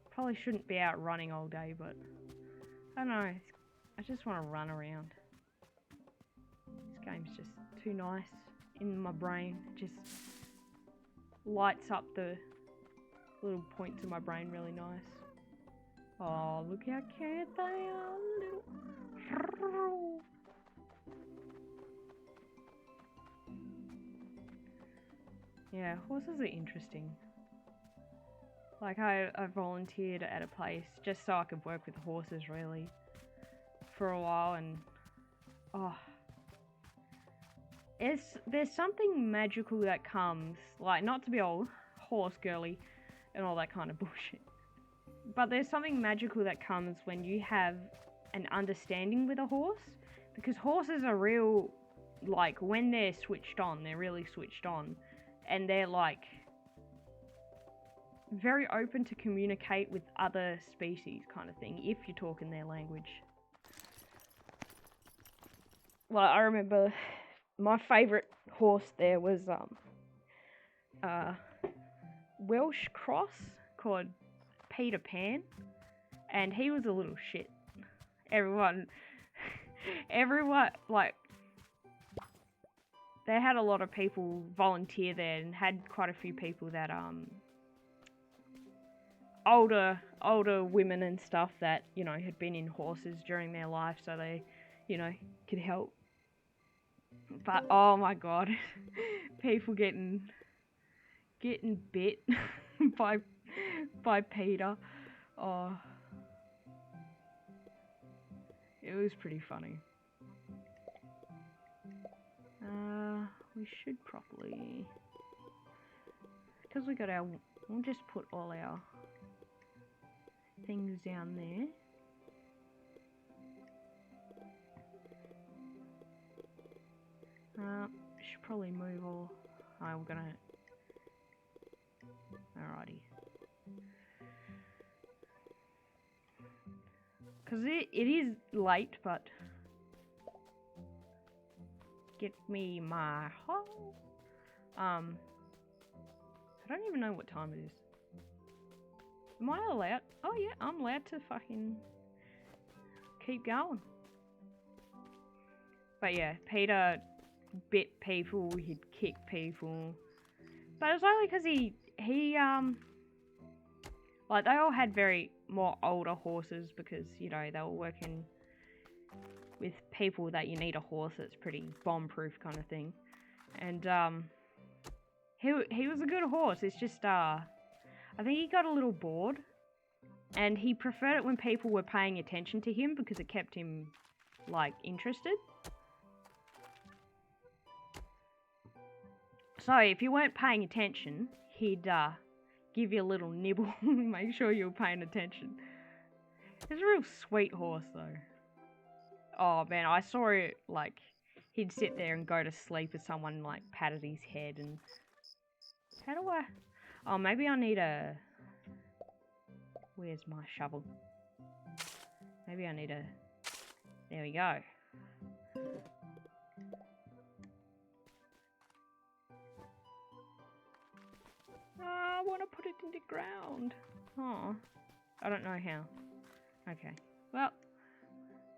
Probably shouldn't be out running all day, but I don't know. I just want to run around. This game's just too nice in my brain. It just lights up the little points of my brain really nice. Oh, look how cute they are, little. Yeah, horses are interesting. Like, I volunteered at a place just so I could work with the horses, really, for a while, and there's something magical that comes, like, not to be all horse girly and all that kind of bullshit, but there's something magical that comes when you have an understanding with a horse, because horses are real, like, when they're switched on, they're really switched on, and they're, like, very open to communicate with other species kind of thing, if you talk in their language. Well, I remember my favourite horse there was Welsh cross called Peter Pan, and he was a little shit. Everyone, like, they had a lot of people volunteer there, and had quite a few people that older women and stuff that, you know, had been in horses during their life, so they, you know, could help. But oh my god, people getting bit by Peter. Oh, it was pretty funny. We should probably, because we got our, we'll just put all our things down there. Should probably move all. I'm gonna. Alrighty. Because it is late, but. Get me my hole. I don't even know what time it is. Am I allowed? Oh yeah, I'm allowed to fucking keep going. But yeah, Peter bit people, he'd kick people. But it was only because he like, they all had very more older horses, because, you know, they were working with people that you need a horse that's pretty bomb-proof kind of thing. And he was a good horse. It's just I think he got a little bored, and he preferred it when people were paying attention to him, because it kept him, like, interested. So if you weren't paying attention, he'd give you a little nibble, make sure you were paying attention. He's a real sweet horse, though. Oh man, I saw it, like, he'd sit there and go to sleep as someone, like, patted his head, and... How do I... Oh, maybe I need a... Where's my shovel? Maybe I need a... There we go. I want to put it in the ground. Oh, I don't know how. Okay, well,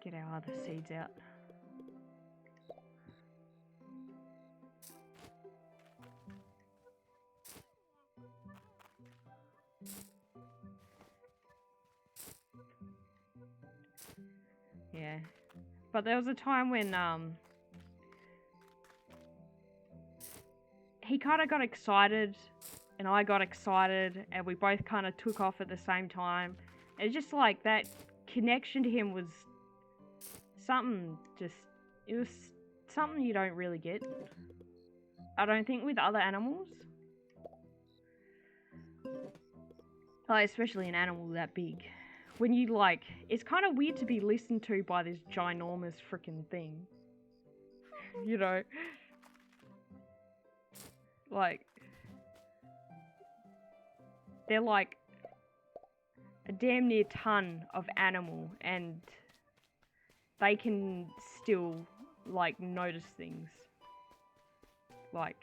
get our other seeds out. Yeah, but there was a time when he kind of got excited, and I got excited, and we both kind of took off at the same time. It's just like that connection to him was something it was something you don't really get, I don't think, with other animals. Like, especially an animal that big. When you, like, it's kind of weird to be listened to by this ginormous freaking thing. You know? Like, they're like a damn near ton of animal, and they can still, like, notice things. Like,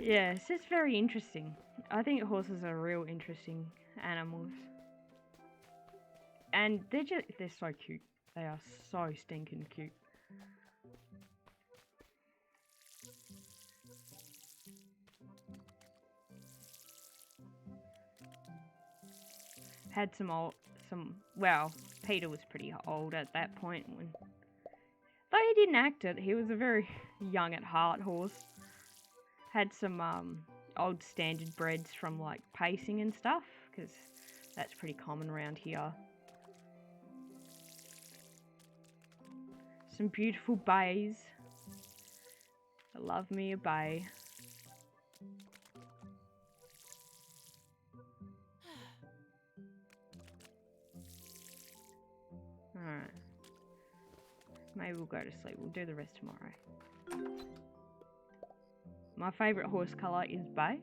yeah, it's just very interesting. I think horses are real interesting animals. And they're so cute. They are so stinking cute. Had well, Peter was pretty old at that point though he didn't act it, he was a very young at heart horse. Had some old standard breds from, like, pacing and stuff, because that's pretty common around here. Some beautiful bays. I love me a bay. Alright. Maybe we'll go to sleep. We'll do the rest tomorrow. My favourite horse colour is bay.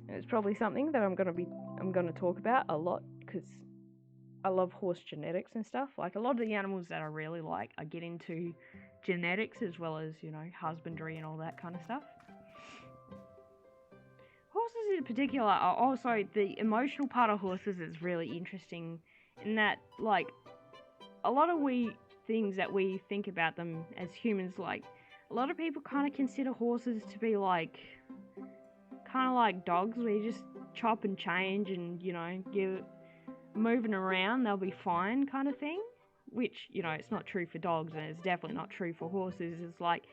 It's probably something that I'm gonna talk about a lot, because I love horse genetics and stuff. Like, a lot of the animals that I really like, I get into genetics as well as, you know, husbandry and all that kind of stuff. Horses in particular are also, the emotional part of horses is really interesting in that, like, a lot of things that we think about them as humans, like, a lot of people kind of consider horses to be like, kind of like dogs, where you just chop and change and, you know, moving around, they'll be fine kind of thing. Which, you know, it's not true for dogs, and it's definitely not true for horses. It's like,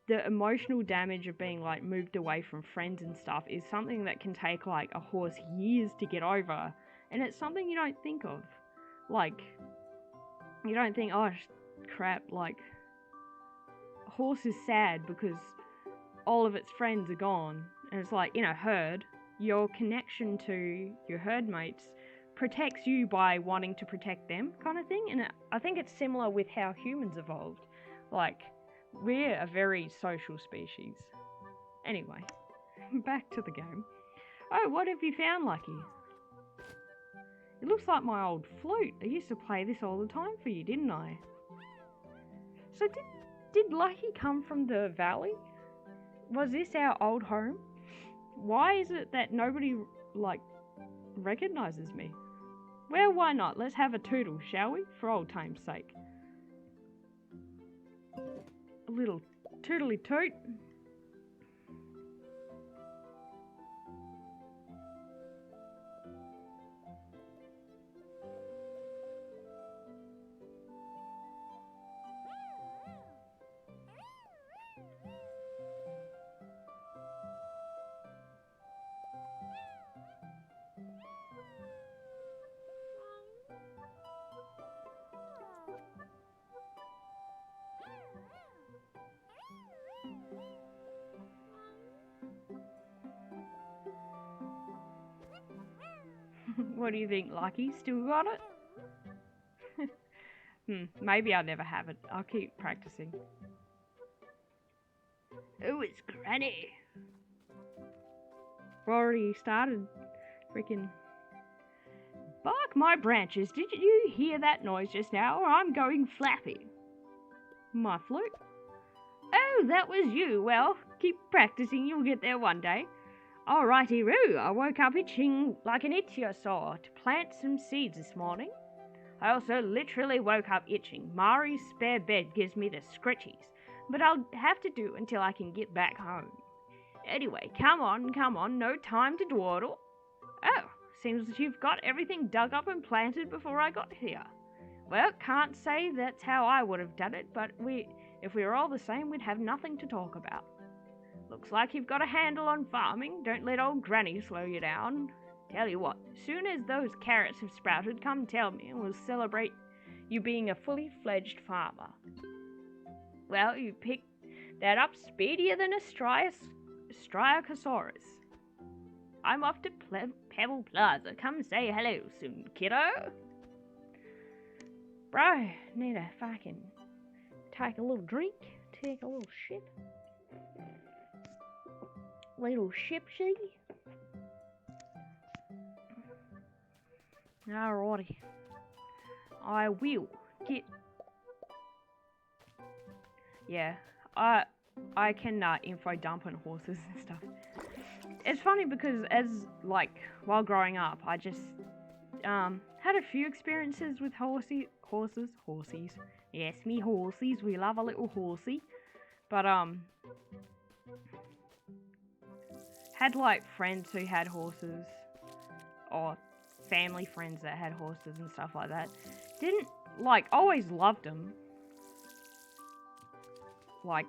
the emotional damage of being, like, moved away from friends and stuff is something that can take, like, a horse years to get over. And it's something you don't think of. Like, you don't think, oh, crap, like, a horse is sad because all of its friends are gone. And it's like, in a herd, your connection to your herd mates protects you by wanting to protect them, kind of thing. And I think it's similar with how humans evolved. Like, we're a very social species. Anyway, back to the game. Oh, what have you found, Lucky? It looks like my old flute. I used to play this all the time for you, didn't I? So did Lucky come from the valley? Was this our old home? Why is it that nobody, like, recognizes me? Well, why not? Let's have a tootle, shall we? For old time's sake. A little tootly toot. What do you think, Lucky? Still got it? Maybe I'll never have it. I'll keep practicing. Oh, it's Granny. We're already started. Freaking. Bark my branches. Did you hear that noise just now? Or I'm going flappy. My flute? Oh, that was you. Well, keep practicing. You'll get there one day. Alrighty-roo, I woke up itching like an ichthyosaur to plant some seeds this morning. I also literally woke up itching. Mari's spare bed gives me the scritchies, but I'll have to do until I can get back home. Anyway, come on, no time to dawdle. Oh, seems that you've got everything dug up and planted before I got here. Well, can't say that's how I would have done it, but it If we were all the same, we'd have nothing to talk about. Looks like you've got a handle on farming. Don't let old Granny slow you down. Tell you what, soon as those carrots have sprouted, come tell me and we'll celebrate you being a fully fledged farmer. Well, you picked that up speedier than a Stryocosaurus. I'm off to Pebble Plaza. Come say hello soon, kiddo. Bro, need to fucking take a little drink, take a little ship. Little shipsy. Alrighty. I will get... Yeah, I can info dump on horses and stuff. It's funny because while growing up, I just had a few experiences with horsies. Yes, me horsies. We love a little horsey. But had friends who had horses, or family friends that had horses and stuff like that. Didn't always loved them.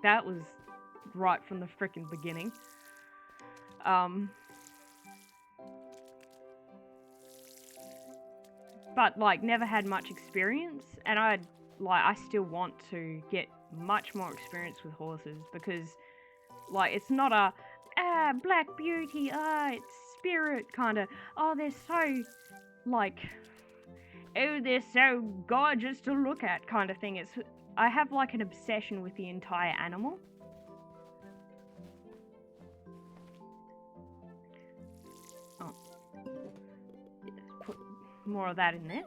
That was right from the frickin' beginning. But never had much experience, and I still want to get much more experience with horses because it's not a Black Beauty, it's spirit kind of, they're so they're so gorgeous to look at kind of thing. I have an obsession with the entire animal. Oh, let's put more of that in there.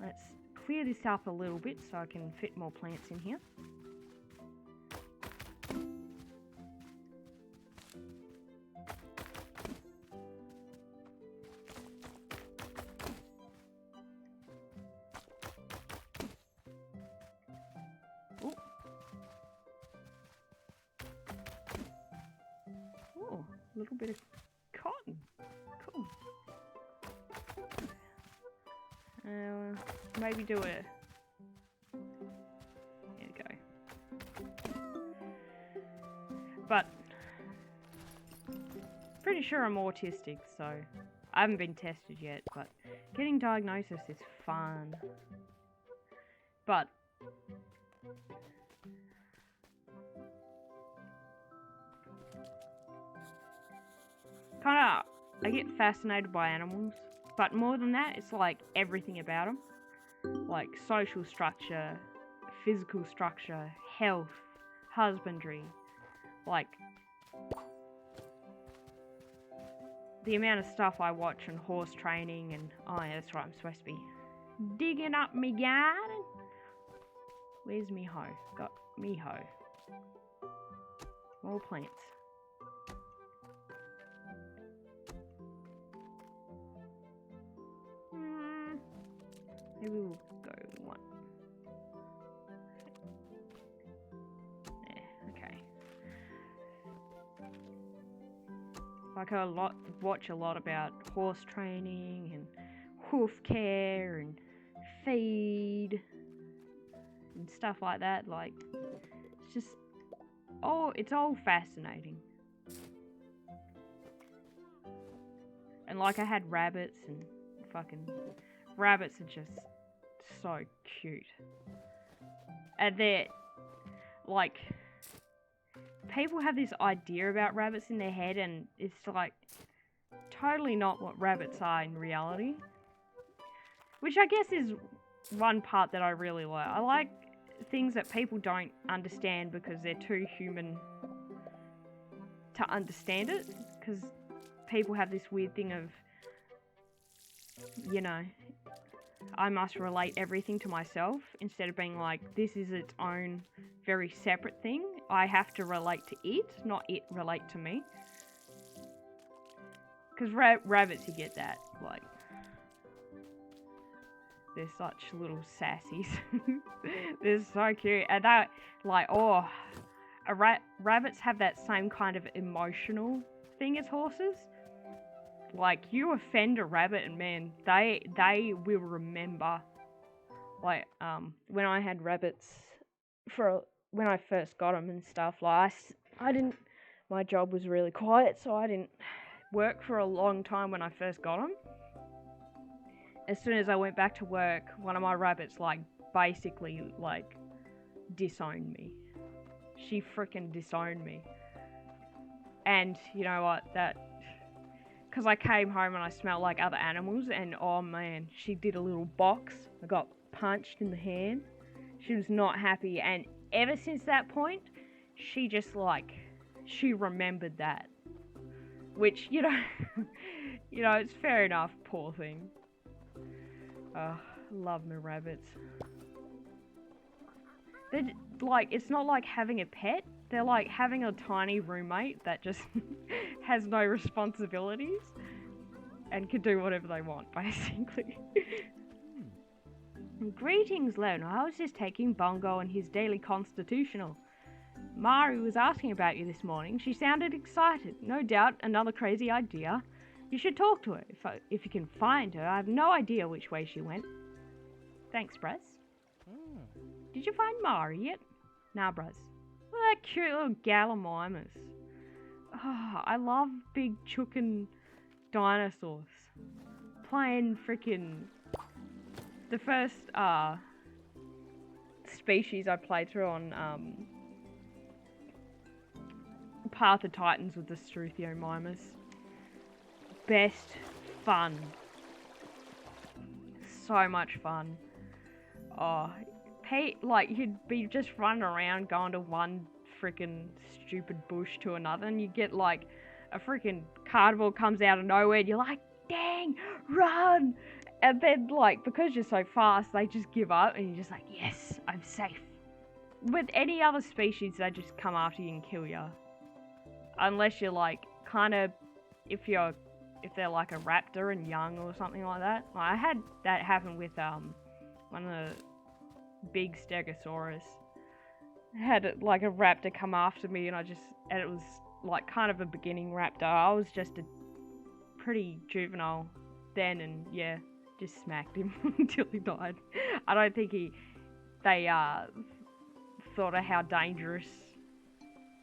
Let's clear this up a little bit so I can fit more plants in here. A little bit of cotton. Cool. Maybe do a... There we go. But pretty sure I'm autistic, so I haven't been tested yet, but getting diagnosis is fun. But I get fascinated by animals, but more than that, it's everything about them. Social structure, physical structure, health, husbandry, the amount of stuff I watch on horse training and, oh yeah, that's right, I'm supposed to be digging up me garden. Where's me hoe? Got me hoe. More plants. Maybe we'll go one. Yeah, okay. I watch a lot about horse training and hoof care and feed and stuff like that. It's just, it's all fascinating. And I had rabbits, and fucking rabbits are just so cute. And they're people have this idea about rabbits in their head, and it's totally not what rabbits are in reality. Which I guess is one part that I really like. I like things that people don't understand because they're too human to understand it. Because people have this weird thing of, I must relate everything to myself instead of being this is its own very separate thing. I have to relate to it, not it relate to me. Because rabbits, you get that, they're such little sassies. They're so cute. And that, rabbits have that same kind of emotional thing as horses. You offend a rabbit and man, they will remember Like, when I had rabbits when I first got them and stuff, like, I didn't, my job was really quiet, so I didn't work for a long time when I first got them. As soon as I went back to work, one of my rabbits, like, basically, like, disowned me. She freaking disowned me. And, you know what, because I came home and I smelled like other animals, and oh man, she did a little box. I got punched in the hand. She was not happy, and ever since that point, she just, like, she remembered that. Which, you know, it's fair enough, poor thing. Love my rabbits. They're, like, it's not like having a pet. They're like having a tiny roommate that just has no responsibilities and can do whatever they want, basically. Greetings, Lone. I was just taking Bongo and his daily constitutional. Mari was asking about you this morning. She sounded excited. No doubt another crazy idea. You should talk to her if you can find her. I have no idea which way she went. Thanks, Brez. Did you find Mari yet? Nah, Brez. Well, that cute little Gallimimus. Oh, I love big chookin' dinosaurs. Playing freaking... The first species I played through on Path of Titans with the Struthiomimus. Best fun. So much fun. Oh, like, you'd be just running around going to one freaking stupid bush to another, and you get, like, a freaking carnivore comes out of nowhere, and you're like, dang, run! And then, like, because you're so fast, they just give up, and you're just like, yes, I'm safe. With any other species, they just come after you and kill you. Unless you're, like, kind of, if they're like a raptor and young or something like that. I had that happen with, one of the big Stegosaurus. I had, like, a raptor come after me, and it was, like, kind of a beginning raptor. I was just a pretty juvenile then, and yeah, just smacked him until he died. I don't think they thought of how dangerous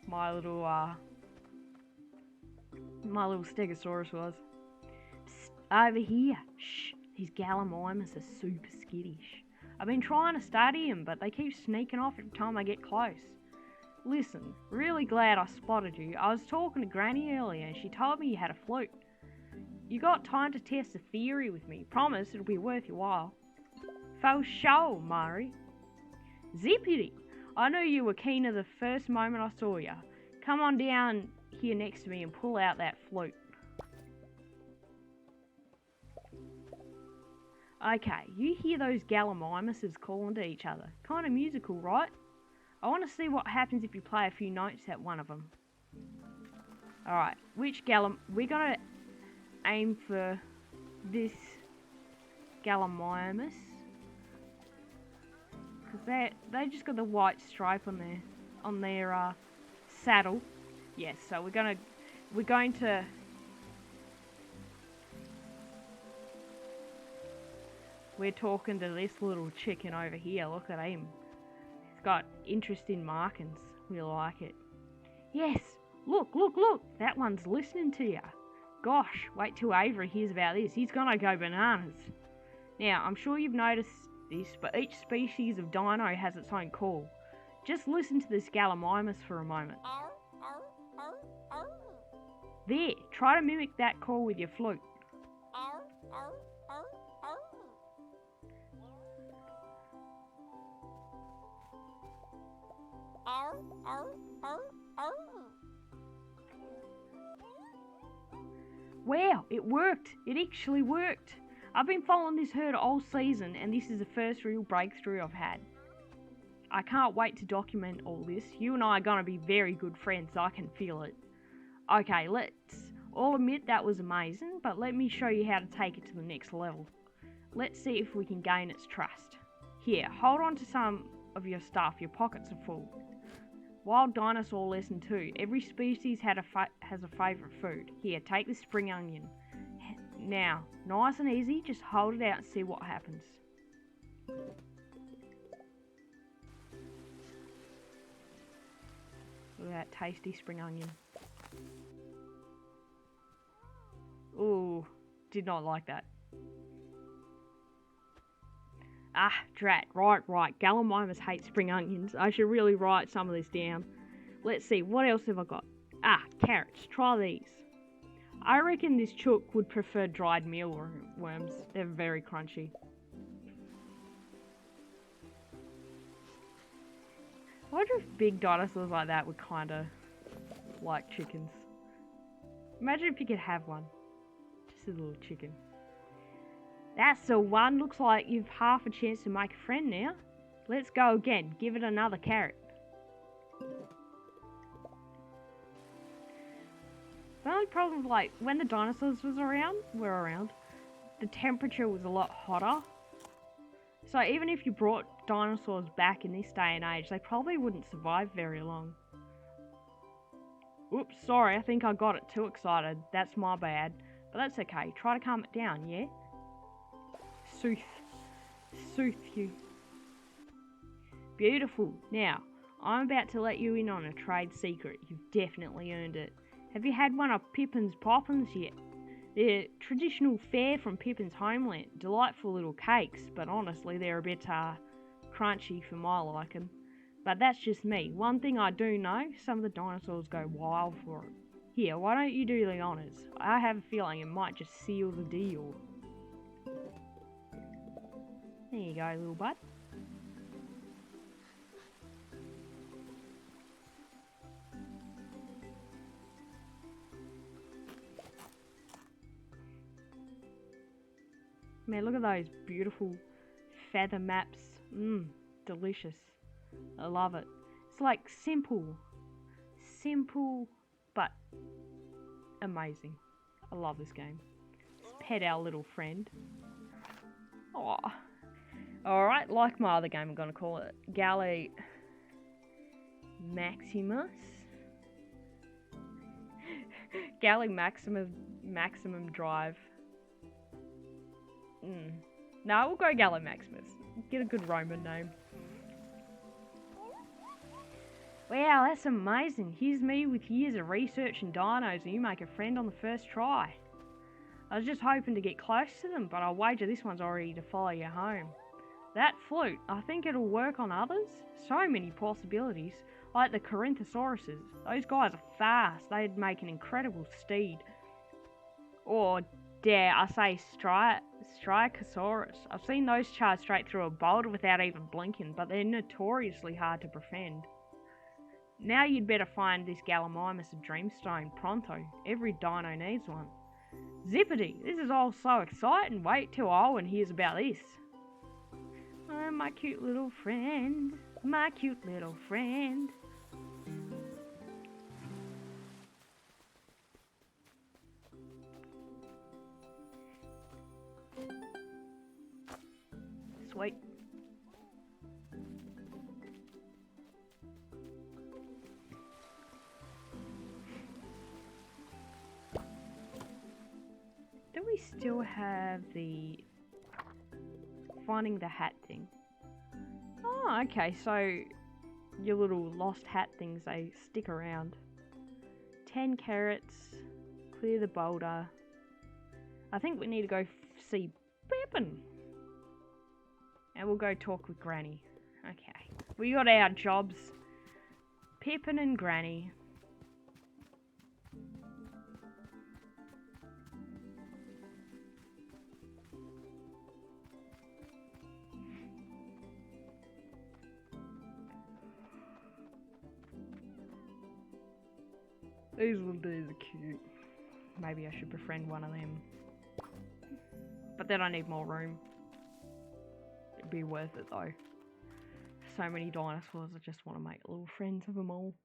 my little Stegosaurus was. Psst, over here. Shh, these Gallimimus are super skittish. I've been trying to study them, but they keep sneaking off every time I get close. Listen, really glad I spotted you. I was talking to Granny earlier, and she told me you had a flute. You got time to test a theory with me. Promise it'll be worth your while. For sure, Mari. Zippity! I knew you were keener the first moment I saw you. Come on down here next to me and pull out that flute. Okay, you hear those Gallimimuses calling to each other. Kinda musical, right? I want to see what happens if you play a few notes at one of them. Alright, we're gonna aim for this Gallimimus. Because they just got the white stripe on their saddle. Yes, so we're going to we're talking to this little chicken over here. Look at him. He's got interesting markings. We like it. Yes, look. That one's listening to you. Gosh, wait till Avery hears about this. He's gonna go bananas. Now, I'm sure you've noticed this, but each species of dino has its own call. Just listen to this Gallimimus for a moment. There, try to mimic that call with your flute. Wow, it worked. It actually worked. I've been following this herd all season, and this is the first real breakthrough I've had. I can't wait to document all this. You and I are going to be very good friends. I can feel it. Okay, let's all admit that was amazing, but let me show you how to take it to the next level. Let's see if we can gain its trust. Here, hold on to some of your stuff. Your pockets are full. Wild dinosaur lesson 2. Every species has a favourite food. Here, take the spring onion. Now, nice and easy, just hold it out and see what happens. that tasty spring onion. Ooh, did not like that. Ah, drat. Right. Gallimimus hate spring onions. I should really write some of this down. Let's see, what else have I got? Ah, carrots. Try these. I reckon this chook would prefer dried mealworms. They're very crunchy. I wonder if big dinosaurs like that would kinda like chickens. Imagine if you could have one. Just a little chicken. That's the one. Looks like you've half a chance to make a friend now. Let's go again. Give it another carrot. The only problem was, like, when the dinosaurs were around, the temperature was a lot hotter. So even if you brought dinosaurs back in this day and age, they probably wouldn't survive very long. Oops, sorry, I think I got it too excited. That's my bad. But that's okay. Try to calm it down, yeah? Soothe you. Beautiful. Now, I'm about to let you in on a trade secret. You've definitely earned it. Have you had one of Pippin's Poppins yet? They're traditional fare from Pippin's homeland. Delightful little cakes, but honestly they're a bit crunchy for my liking. But that's just me. One thing I do know, some of the dinosaurs go wild for it. Here, why don't you do the honours? I have a feeling it might just seal the deal. There you go, little bud. Man, look at those beautiful feather maps. Delicious. I love it. It's like simple, but amazing. I love this game. Let's pet our little friend. Aw. Alright, like my other game, I'm going to call it Galley Maximus. Galley Maximum Drive. No, we'll go Galley Maximus. Get a good Roman name. Wow, that's amazing. Here's me with years of research and dinos, and you make a friend on the first try. I was just hoping to get close to them, but I'll wager this one's already to follow you home. That flute, I think it'll work on others. So many possibilities. Like the Corinthosauruses. Those guys are fast. They'd make an incredible steed. Or, dare I say, Strichosaurus. I've seen those charge straight through a boulder without even blinking, but they're notoriously hard to befriend. Now you'd better find this Gallimimus of Dreamstone pronto. Every dino needs one. Zippity! This is all so exciting. Wait till Owen hears about this. Oh, my cute little friend. My cute little friend. Sweet. Do we still have the finding the hat thing? Oh, okay, so your little lost hat things, they stick around. 10 carrots, clear the boulder. I think we need to go see Pippin. And we'll go talk with Granny. Okay, we got our jobs. Pippin and Granny. These little dudes are cute. Maybe I should befriend one of them. But then I need more room. It'd be worth it though. So many dinosaurs, I just want to make little friends of them all.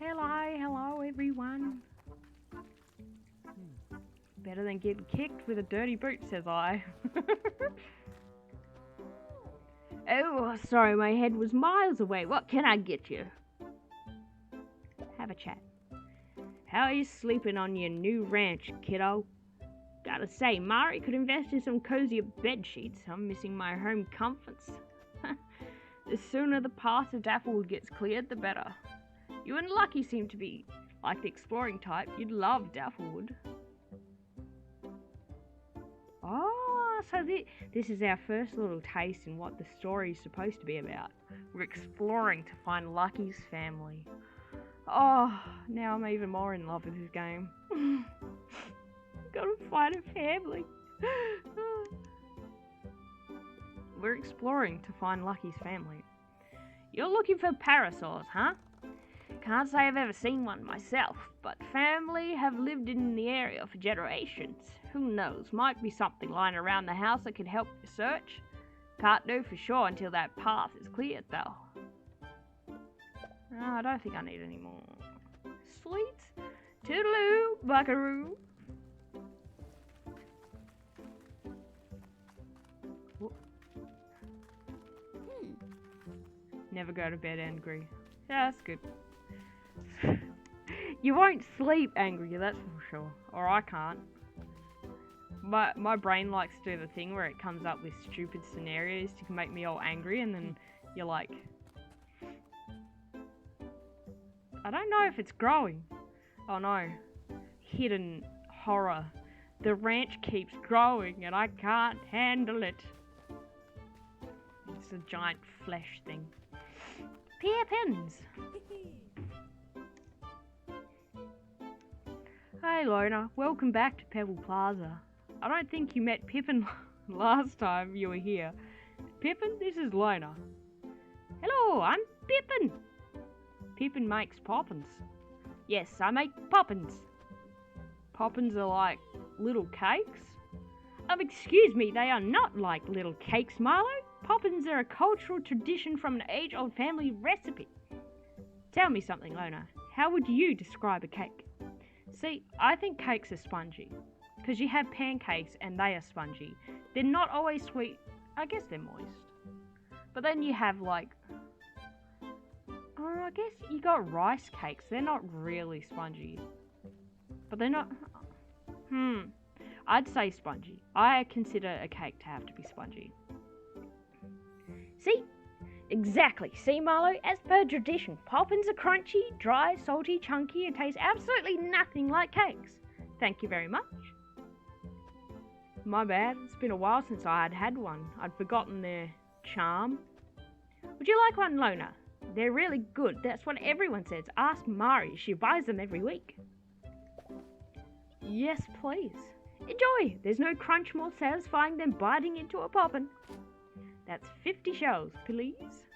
Hello everyone. Better than getting kicked with a dirty boot, says I. Oh, sorry, my head was miles away. What can I get you? Have a chat. How are you sleeping on your new ranch, kiddo? Gotta say, Mari could invest in some cozier bed sheets. I'm missing my home comforts. The sooner the path to Dapplewood gets cleared, the better. You and Lucky seem to be like the exploring type. You'd love Dapplewood. Oh, so this is our first little taste in what the story is supposed to be about. We're exploring to find Lucky's family. Oh, now I'm even more in love with this game. Gotta find a family. We're exploring to find Lucky's family. You're looking for parasaurs, huh? Can't say I've ever seen one myself, but family have lived in the area for generations. Who knows, might be something lying around the house that could help you search. Can't know for sure until that path is cleared, though. Oh, I don't think I need any more. Sweet. Toodaloo, buckaroo. Never go to bed angry. Yeah, that's good. You won't sleep angry, that's for sure. Or I can't. My brain likes to do the thing where it comes up with stupid scenarios to make me all angry, and then you're like, I don't know if it's growing. Oh no. Hidden horror. The ranch keeps growing and I can't handle it. It's a giant flesh thing. Pippins! Hey Lona, welcome back to Pebble Plaza. I don't think you met Pippin last time you were here. Pippin, this is Lona. Hello, I'm Pippin. Pippin makes poppins. Yes, I make poppins. Poppins are like little cakes? Excuse me, they are not like little cakes, Marlo. Poppins are a cultural tradition from an age-old family recipe. Tell me something, Lona. How would you describe a cake? See, I think cakes are spongy. Because you have pancakes and they are spongy. They're not always sweet. I guess they're moist. But then you have like... I guess you got rice cakes. They're not really spongy. But they're not... I'd say spongy. I consider a cake to have to be spongy. See? Exactly. See, Marlo? As per tradition, poppins are crunchy, dry, salty, chunky, and taste absolutely nothing like cakes. Thank you very much. My bad. It's been a while since I had one. I'd forgotten their charm. Would you like one, Lona? They're really good. That's what everyone says. Ask Mari. She buys them every week. Yes, please. Enjoy. There's no crunch more satisfying than biting into a poppin. That's 50 shells, please.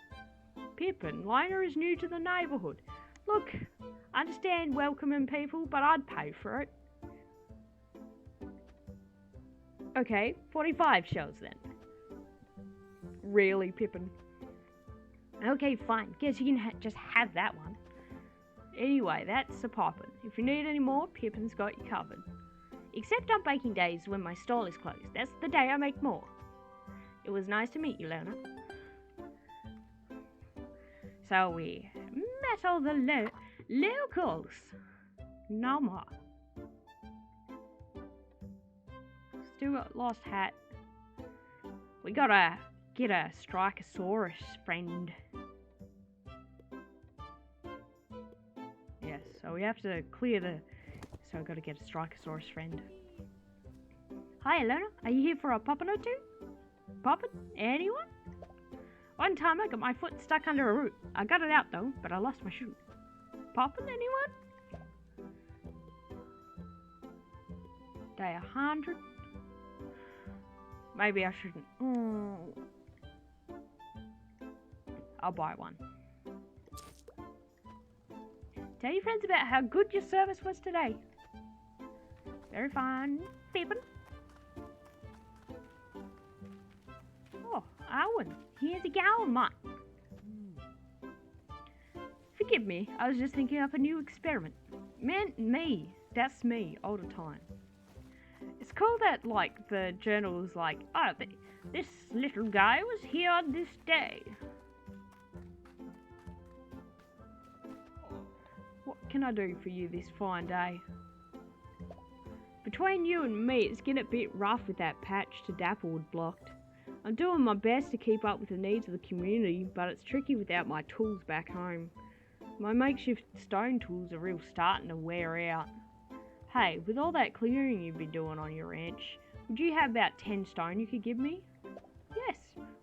Pippin, Lona is new to the neighbourhood. Look, I understand welcoming people, but I'd pay for it. Okay, 45 shells then. Really, Pippin? Okay, fine. Guess you can just have that one. Anyway, that's a poppin. If you need any more, Pippin's got you covered. Except on baking days when my stall is closed. That's the day I make more. It was nice to meet you, Lona. So we met all the locals. No more. Still got lost hat. We gotta get a Strikosaurus friend. Yes, so we have to clear the... So we gotta get a Strikosaurus friend. Hi, Lona. Are you here for a poppin or two? Poppin? Anyone? One time I got my foot stuck under a root. I got it out though, but I lost my shoe. Poppin, anyone? Day 100? Maybe I shouldn't. I'll buy one. Tell your friends about how good your service was today. Very fine, Pippin. Oh, Owen, here's a gal, mate. Forgive me, I was just thinking up a new experiment. Me, that's me, all the time. It's cool that, like, the journal's like, oh, this little guy was here on this day. What can I do for you this fine day? Between you and me, it's getting a bit rough with that patch to Dapplewood blocked. I'm doing my best to keep up with the needs of the community, but it's tricky without my tools back home. My makeshift stone tools are real starting to wear out. Hey, with all that clearing you've been doing on your ranch, would you have about 10 stone you could give me? Yes.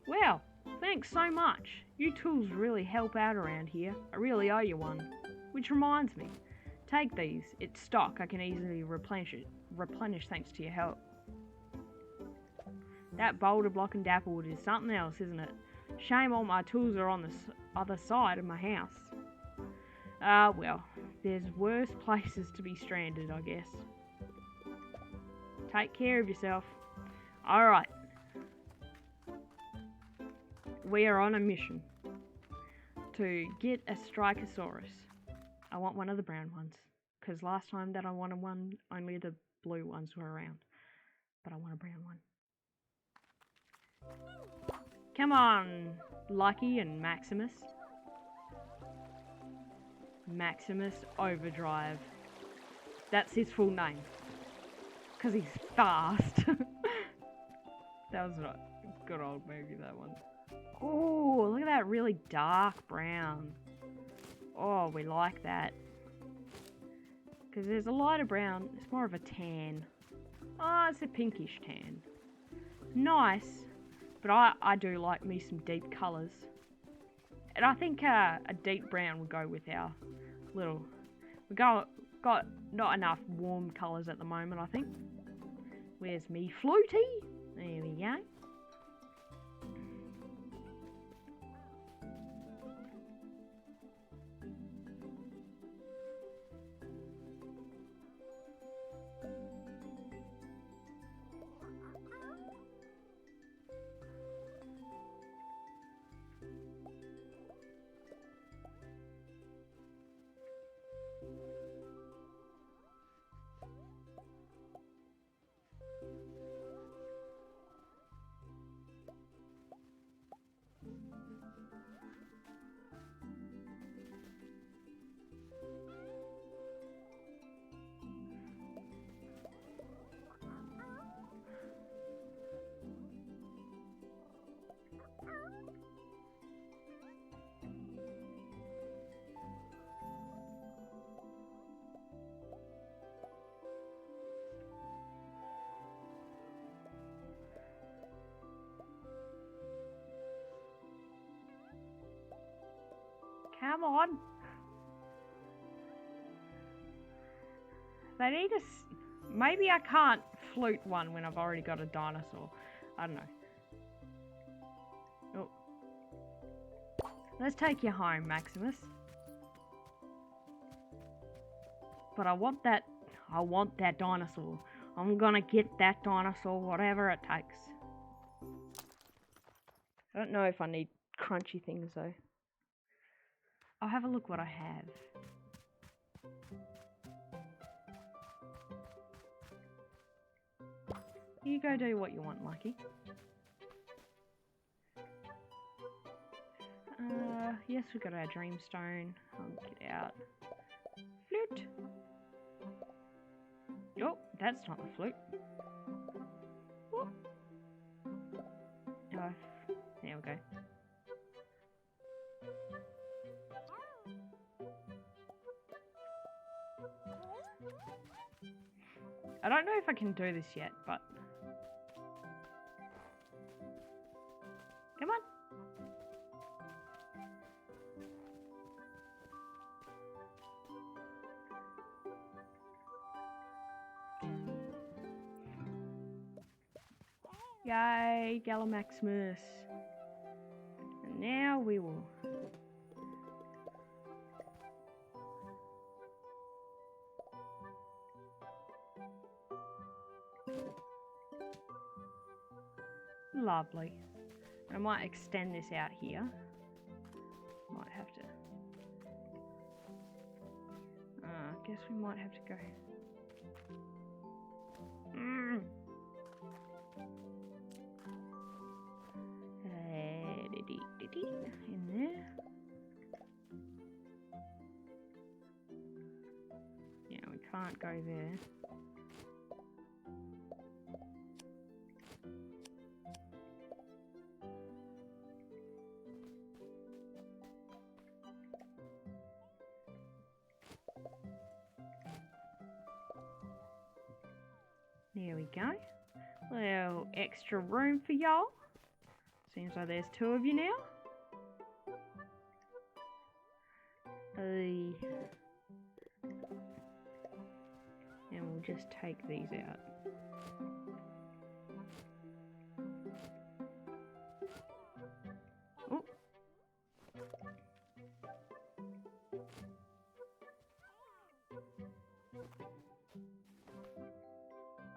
Wow, thanks so much. You tools really help out around here. I really owe you one. Which reminds me, take these. It's stock. I can easily replenish thanks to your help. That boulder block and dapplewood is something else, isn't it? Shame all my tools are on the other side of my house. Well, there's worse places to be stranded, I guess. Take care of yourself. Alright. We are on a mission to get a Strikosaurus. I want one of the brown ones, because last time that I wanted one, only the blue ones were around. But I want a brown one. Come on, Lucky and Maximus. Maximus Overdrive. That's his full name. Because he's fast. That was a good old movie, that one. Oh, look at that really dark brown. Oh, we like that. Because there's a lighter brown. It's more of a tan. Oh, it's a pinkish tan. Nice. But I do like me some deep colours. And I think a deep brown would go with our little... We've got not enough warm colours at the moment, I think. Where's me floaty? There we go. Come on. They need a... Maybe I can't flute one when I've already got a dinosaur. I don't know. Oh. Let's take you home, Maximus. But I want that dinosaur. I'm gonna get that dinosaur, whatever it takes. I don't know if I need crunchy things though. I'll have a look what I have. You go do what you want, Lucky. Yes, we've got our dreamstone. I'll get out. Flute. Oh, that's not the flute. Whoop. Oh, there we go. I don't know if I can do this yet, but... Come on. Yay, Gallamaximus. And now we will... Lovely. I might extend this out here. Might have to... I guess we might have to go... In there. Yeah, we can't go there. Here we go. Little extra room for y'all. Seems like there's two of you now. And we'll just take these out. Oh.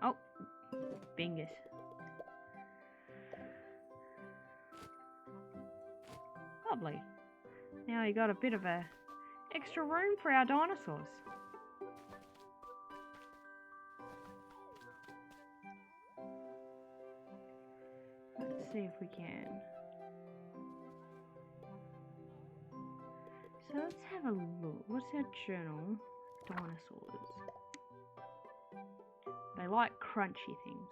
Oh, bingus. Lovely. Now you got a bit of a extra room for our dinosaurs. Let's see if we can. So let's have a look. What's our journal? Dinosaurs. They like crunchy things.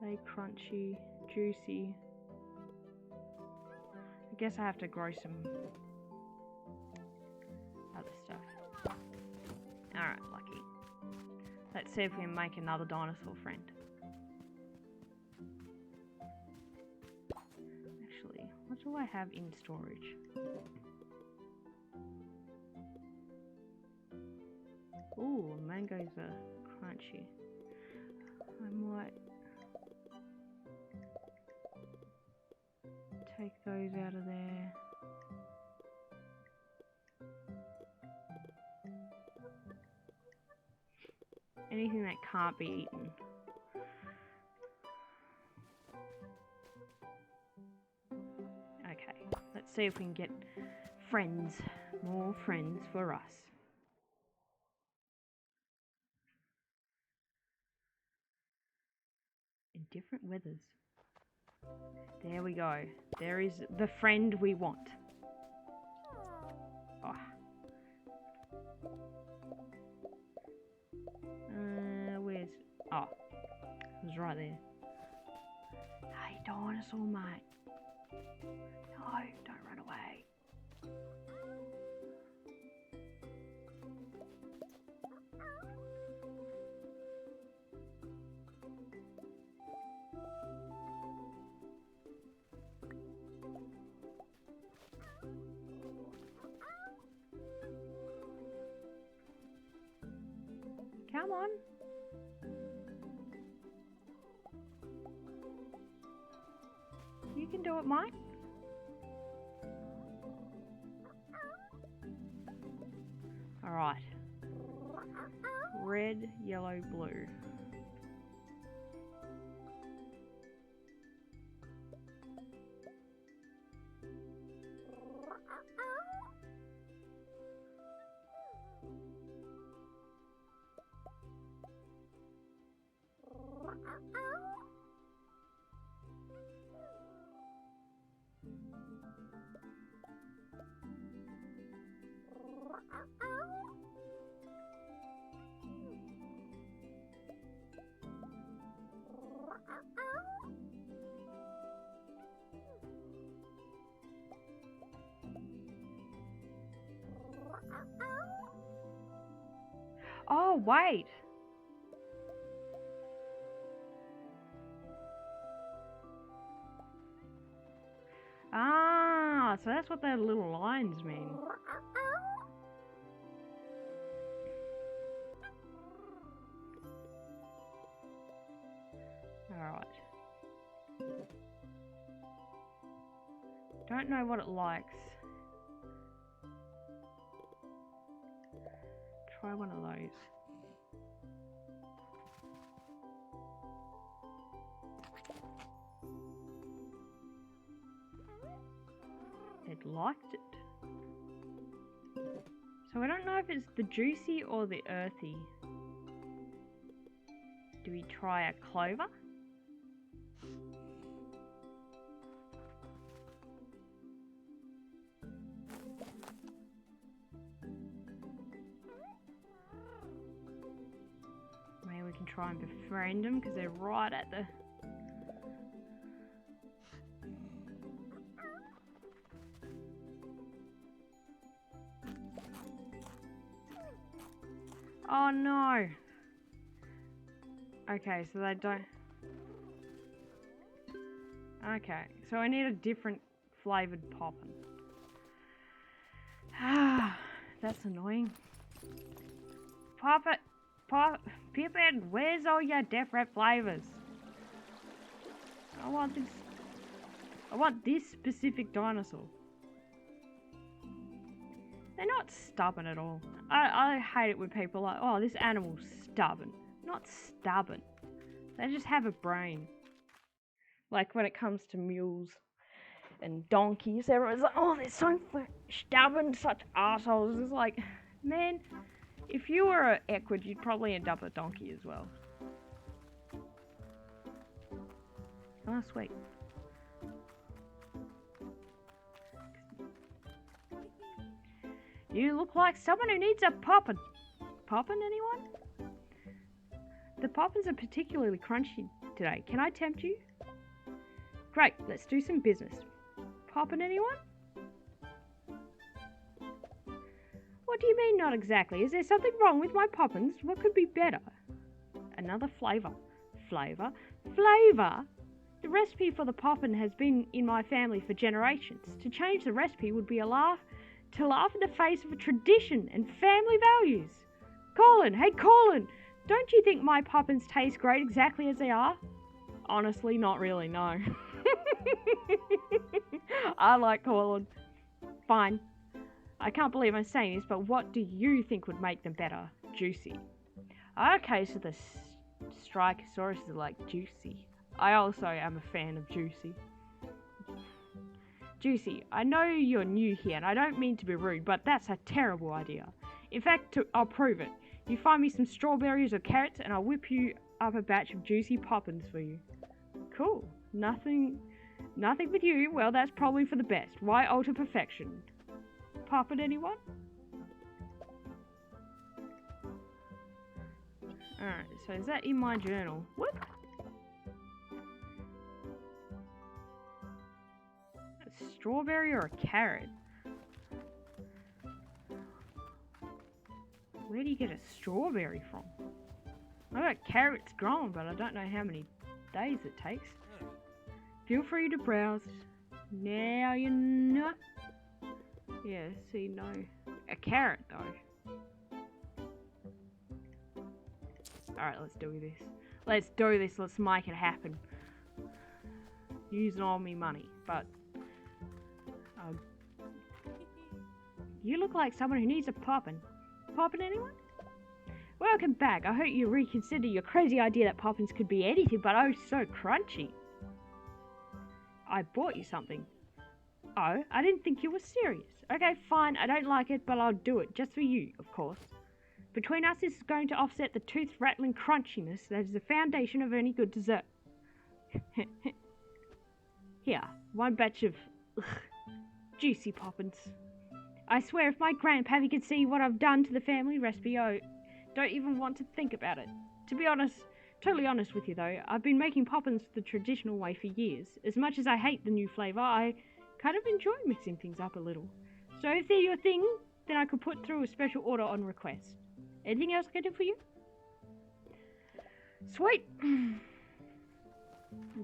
They crunchy, juicy. I guess I have to grow some other stuff. Alright, lucky. Let's see if we can make another dinosaur friend. Actually, what do I have in storage? Ooh, mangoes are crunchy. I might take those out of there. Anything that can't be eaten. Okay, let's see if we can get friends, more friends for us. In different weathers. There we go. There is the friend we want. Oh. Where's... Oh. It was right there. Hey, dinosaur mate. No, don't run away. Come on. You can do it, mate. Alright. Red, yellow, blue. Oh, wait. Ah, so that's what those little lines mean. Alright. Don't know what it likes. Try one of those. It liked it. So I don't know if it's the juicy or the earthy. Do we try a clover? Maybe we can try and befriend them because they're right at the... Oh no. Okay, so they don't... Okay, so I need a different flavoured poppin'. Ah, that's annoying. Pippin, where's all your different flavours? I want this specific dinosaur. They're not stubborn at all. I hate it when people are like, oh, this animal's stubborn. Not stubborn. They just have a brain. Like when it comes to mules and donkeys, everyone's like, oh, they're so stubborn, such assholes. It's like, man, if you were an equid, you'd probably end up a donkey as well. Oh, sweet. You look like someone who needs a poppin'. Poppin', anyone? The poppins are particularly crunchy today. Can I tempt you? Great, let's do some business. Poppin', anyone? What do you mean, not exactly? Is there something wrong with my poppins? What could be better? Another flavour. Flavour? Flavour? The recipe for the poppin has been in my family for generations. To change the recipe would be to laugh in the face of a tradition and family values. Colin, hey Colin, don't you think my poppins taste great exactly as they are? Honestly, not really, no. I like Colin. Fine. I can't believe I'm saying this, but what do you think would make them better? Juicy. Okay, so the Strikosaurus is like juicy. I also am a fan of juicy. Juicy, I know you're new here and I don't mean to be rude, but that's a terrible idea. In fact, I'll prove it. You find me some strawberries or carrots and I'll whip you up a batch of juicy poppins for you. Cool. Nothing with you. Well, that's probably for the best. Why alter perfection? Poppin', anyone? Alright, so is that in my journal? Whoop! A strawberry or a carrot? Where do you get a strawberry from? I got carrots grown, but I don't know how many days it takes. Feel free to browse. Now you know. Yeah, see, no. A carrot, though. Alright, let's do this. Let's do this. Let's make it happen. Using all me money, but... you look like someone who needs a poppin'. Poppin', anyone? Welcome back. I hope you reconsider your crazy idea that poppins could be anything but oh so crunchy. I bought you something. Oh, I didn't think you were serious. Okay, fine, I don't like it, but I'll do it, just for you, of course. Between us, this is going to offset the tooth-rattling crunchiness that is the foundation of any good dessert. Here, one batch of juicy poppins. I swear if my grandpappy could see what I've done to the family recipe, I don't even want to think about it. To be honest, totally honest with you though, I've been making poppins the traditional way for years. As much as I hate the new flavour, I kind of enjoy mixing things up a little. So if they're your thing, then I could put through a special order on request. Anything else I can do for you? Sweet!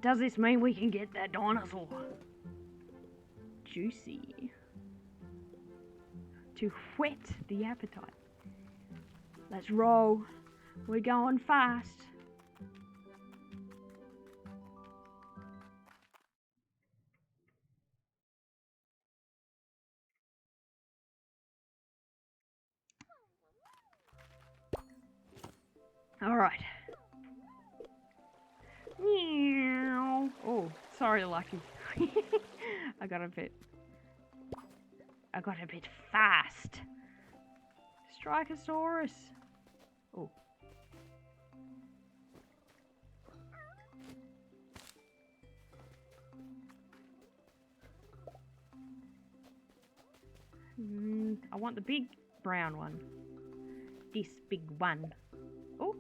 Does this mean we can get that dinosaur? Juicy. To whet the appetite. Let's roll. We're going fast. Alright. Meow. Oh, sorry, Lucky. I got a bit fast. Strikosaurus. Oh. I want the big brown one. This big one. Oh.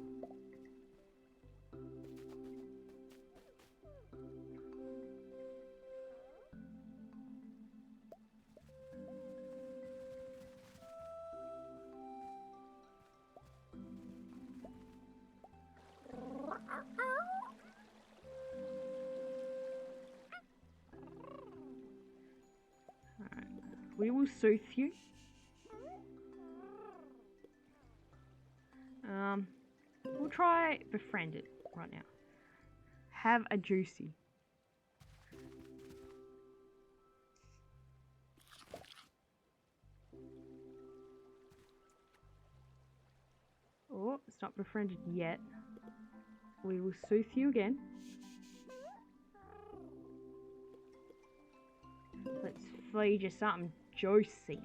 Alright. We will soothe you. We'll try befriend it right now. Have a juicy. Oh, it's not befriended yet. We will soothe you again. Let's feed you something juicy.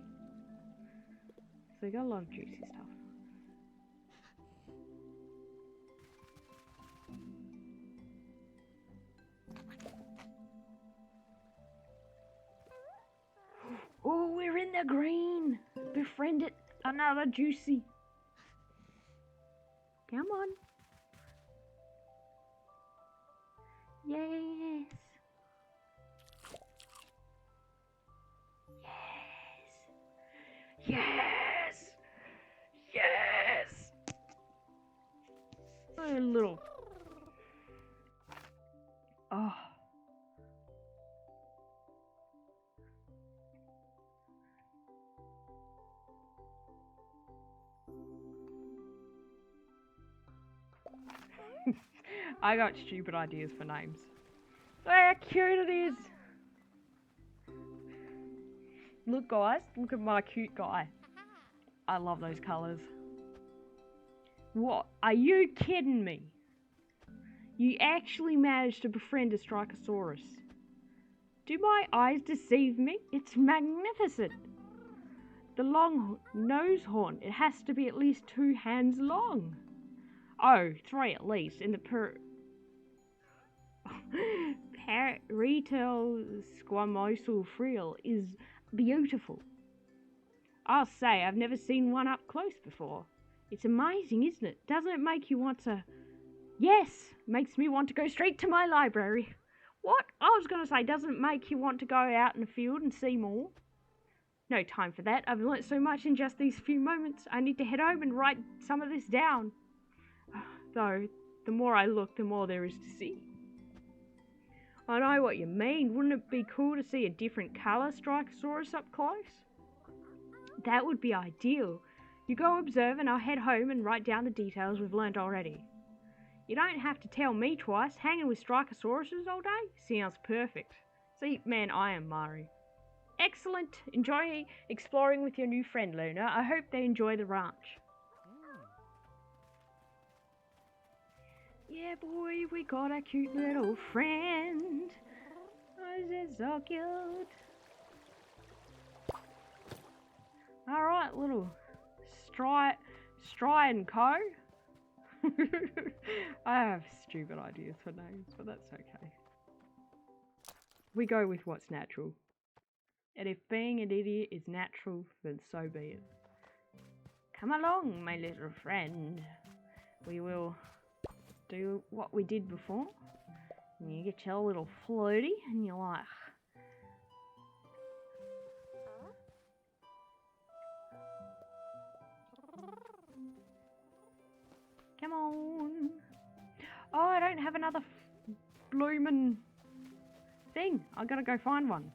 So we got a lot of juicy stuff. Oh, we're in the green. Befriend it. Another juicy. Come on. Yes. Yes. Yes. Yes. A little. Oh. I got stupid ideas for names. Look how cute it is. Look guys, look at my cute guy. I love those colours. What? Are you kidding me? You actually managed to befriend a Strichosaurus. Do my eyes deceive me? It's magnificent. The long nose horn, it has to be at least 2 hands long. Oh, 3 at least. And the Parietal squamosal frill is beautiful. I'll say, I've never seen one up close before. It's amazing, isn't it? Doesn't it make you want to... Yes! Makes me want to go straight to my library. What? I was going to say, doesn't it make you want to go out in the field and see more? No time for that. I've learnt so much in just these few moments. I need to head home and write some of this down. Though, the more I look, the more there is to see. I know what you mean. Wouldn't it be cool to see a different colour Strichosaurus up close? That would be ideal. You go observe and I'll head home and write down the details we've learnt already. You don't have to tell me twice. Hanging with Strichosauruses all day? Sounds perfect. See, man, I am Mari. Excellent. Enjoy exploring with your new friend, Luna. I hope they enjoy the ranch. Yeah, boy, we got a cute little friend. Oh, this is so cute. Alright, little Stry and Co. I have stupid ideas for names, but that's okay. We go with what's natural. And if being an idiot is natural, then so be it. Come along, my little friend. We will do what we did before. And you get your little floaty and you're like... Come on. Oh, I don't have another bloomin' thing. I gotta go find one.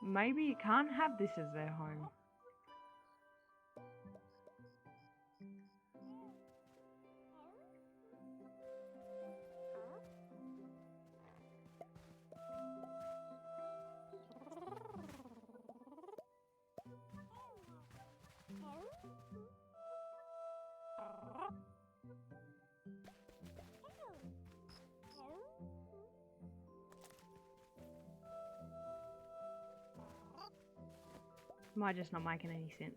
Maybe you can't have this as their home. Might just not making any sense.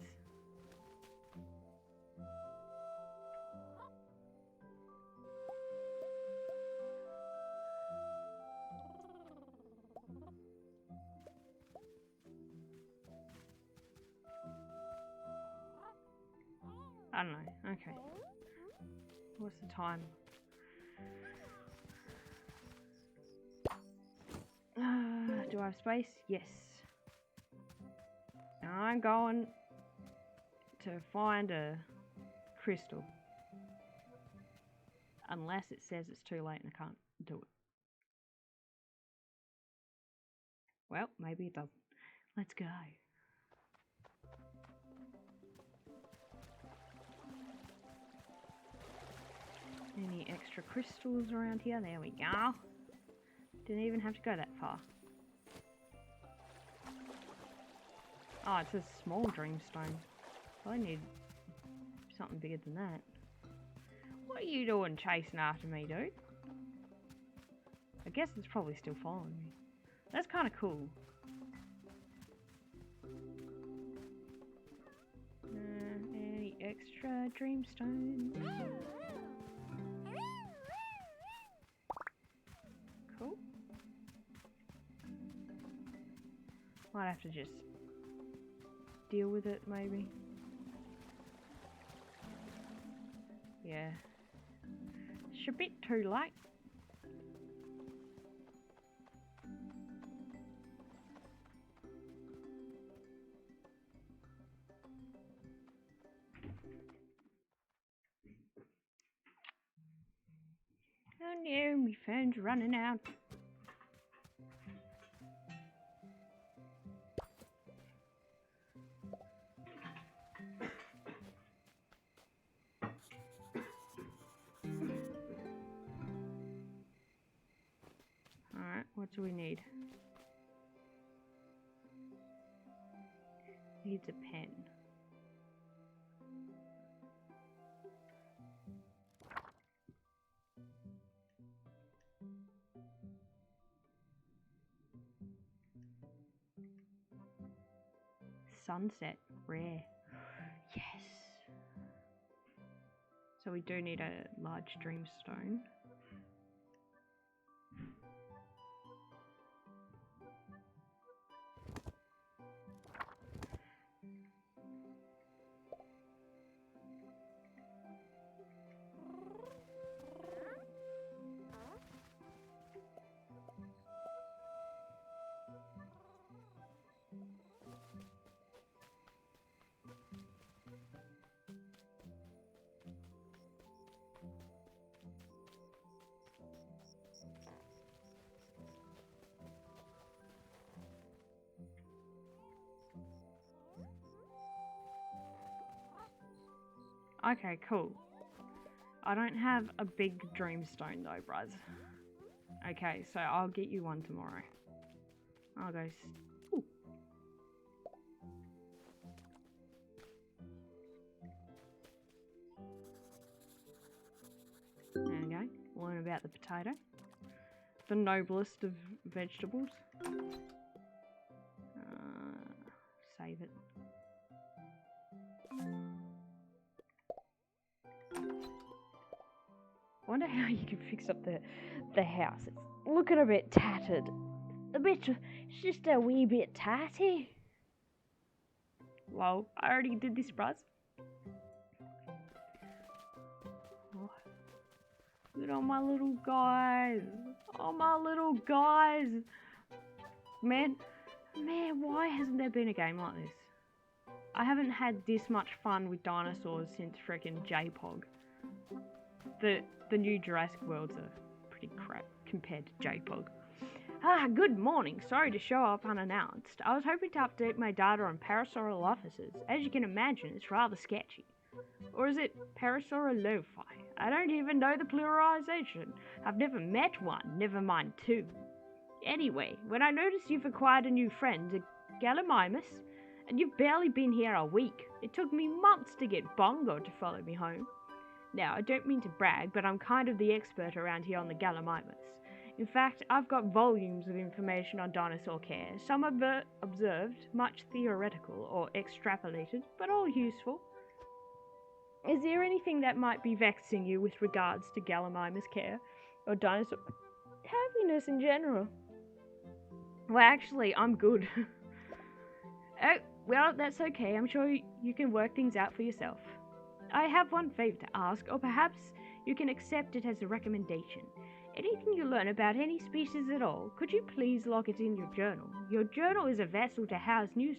I don't know. Okay. What's the time? Do I have space? Yes. Now I'm going to find a crystal. Unless it says it's too late and I can't do it. Well, maybe it doesn't. Let's go. Any extra crystals around here? There we go. Didn't even have to go that far. Oh, it's a small dreamstone. I need something bigger than that. What are you doing chasing after me, dude? I guess it's probably still following me. That's kind of cool. Any extra dreamstones? Cool. Might have to just deal with it, maybe. Yeah. It's a bit too late. Oh no, my phone's running out. Alright, what do we need? Needs a pen. Sunset, rare. Yes. So we do need a large dreamstone. Okay, cool. I don't have a big dreamstone though, bruz. Okay, so I'll get you one tomorrow. I'll go. Ooh. There we go. Learn about the potato. The noblest of vegetables. Save it. Wonder how you can fix up the house. It's looking a bit tattered. It's just a wee bit tatty. Well, I already did this, bruz. Oh, look at all my little guys. Oh, my little guys. Man, why hasn't there been a game like this? I haven't had this much fun with dinosaurs since frickin' J-Pog. The new Jurassic Worlds are pretty crap compared to J-Pog. Good morning. Sorry to show up unannounced. I was hoping to update my data on Parasaurolophus officers. As you can imagine, it's rather sketchy. Or is it Parasaurolophi? I don't even know the pluralization. I've never met one, never mind two. Anyway, when I noticed you've acquired a new friend, a Gallimimus, and you've barely been here a week, it took me months to get Bongo to follow me home. Now, I don't mean to brag, but I'm kind of the expert around here on the Gallimimus. In fact, I've got volumes of information on dinosaur care, some observed, much theoretical or extrapolated, but all useful. Is there anything that might be vexing you with regards to Gallimimus care, or dinosaur happiness in general? Well, actually, I'm good. Oh, well, that's okay. I'm sure you can work things out for yourself. I have one favor to ask, or perhaps you can accept it as a recommendation. Anything you learn about any species at all, could you please log it in your journal? Your journal is a vessel to house new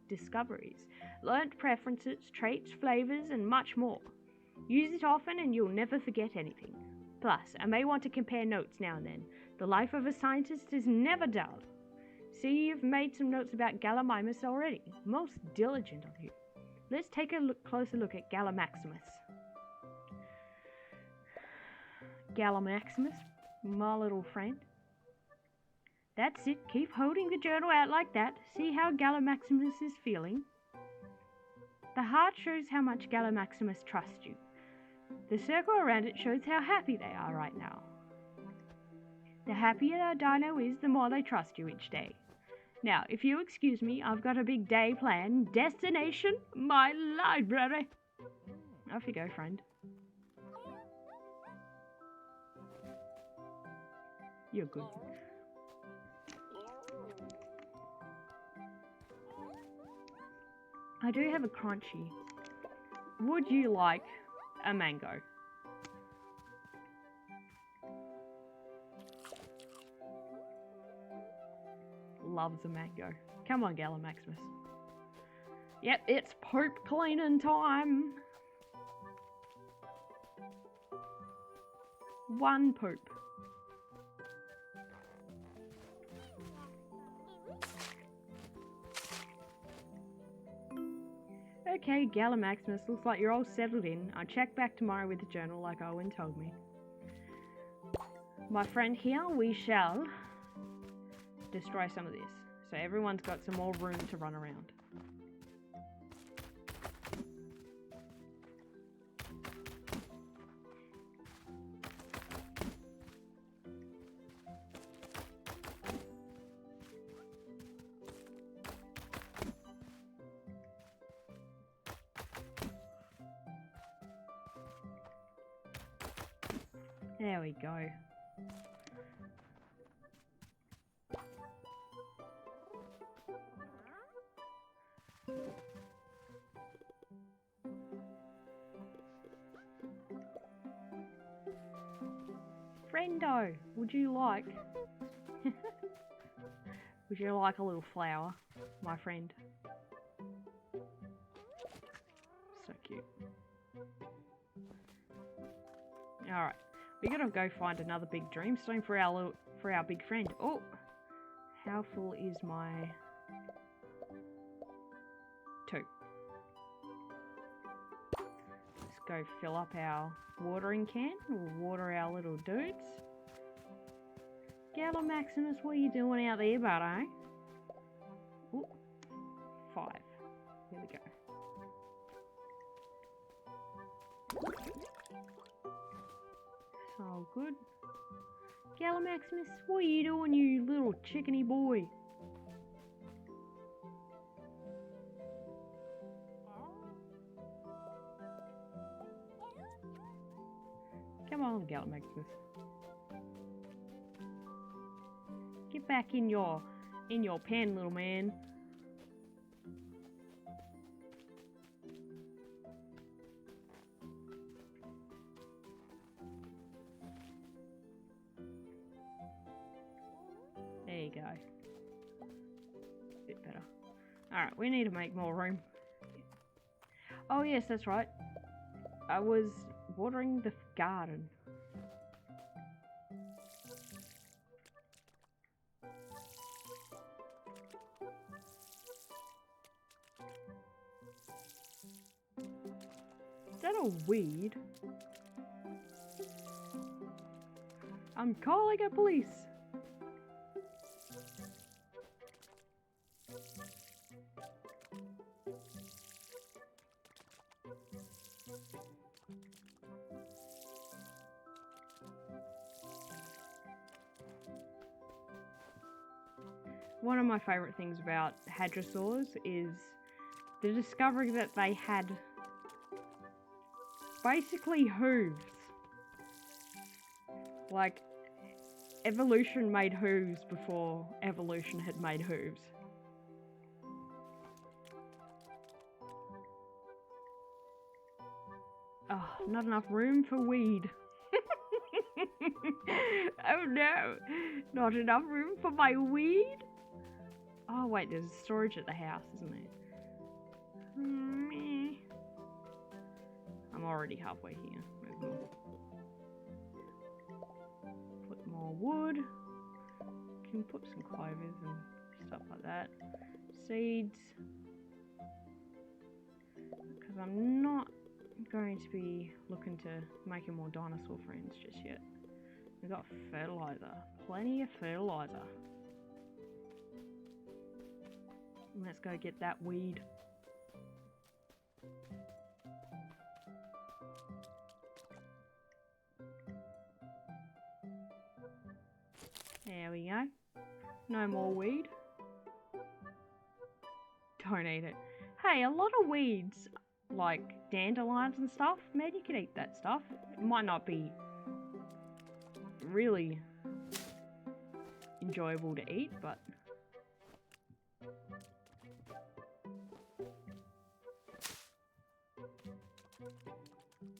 discoveries, learnt preferences, traits, flavors, and much more. Use it often and you'll never forget anything. Plus, I may want to compare notes now and then. The life of a scientist is never dull. See, you've made some notes about Gallimimus already. Most diligent of you. Let's take a closer look at Gallimimus. Gallimimus, my little friend. That's it. Keep holding the journal out like that. See how Gallimimus is feeling. The heart shows how much Gallimimus trusts you. The circle around it shows how happy they are right now. The happier our dino is, the more they trust you each day. Now, if you excuse me, I've got a big day planned. Destination, my library. Off you go, friend. You're good. I do have a crunchy. Would you like a mango? Loves a mango. Come on, Gallimimus. Yep, it's poop cleaning time. One poop. Okay, Gallimimus, looks like you're all settled in. I'll check back tomorrow with the journal like Owen told me. My friend here, we shall destroy some of this. So everyone's got some more room to run around. There we go. Friendo, would you like would you like a little flower, my friend? So cute. Alright, we gotta go find another big dreamstone for our big friend. Oh, how full is my 2? Let's go fill up our watering can. We'll water our little dudes. Gallimimus, what are you doing out there, bud, eh? Ooh, 5. Here we go. So good. Gallimimus, what are you doing, you little chickeny boy? Come on, Gallimimus. Get back in your pen, little man. There you go. Bit better. Alright, we need to make more room. Oh yes, that's right. I was watering the garden. Is that a weed? I'm calling a police. One of my favourite things about hadrosaurs is the discovery that they had basically hooves. Like, evolution made hooves before evolution had made hooves. Oh, not enough room for weed. Oh no, not enough room for my weed? Oh wait, there's storage at the house, isn't there? I'm already halfway here. Put more wood. Can put some clovers and stuff like that. Seeds. Because I'm not going to be looking to making more dinosaur friends just yet. We've got fertilizer. Plenty of fertilizer. Let's go get that weed. There we go. No more weed. Don't eat it. Hey, a lot of weeds, like dandelions and stuff, man, you could eat that stuff. It might not be really enjoyable to eat, but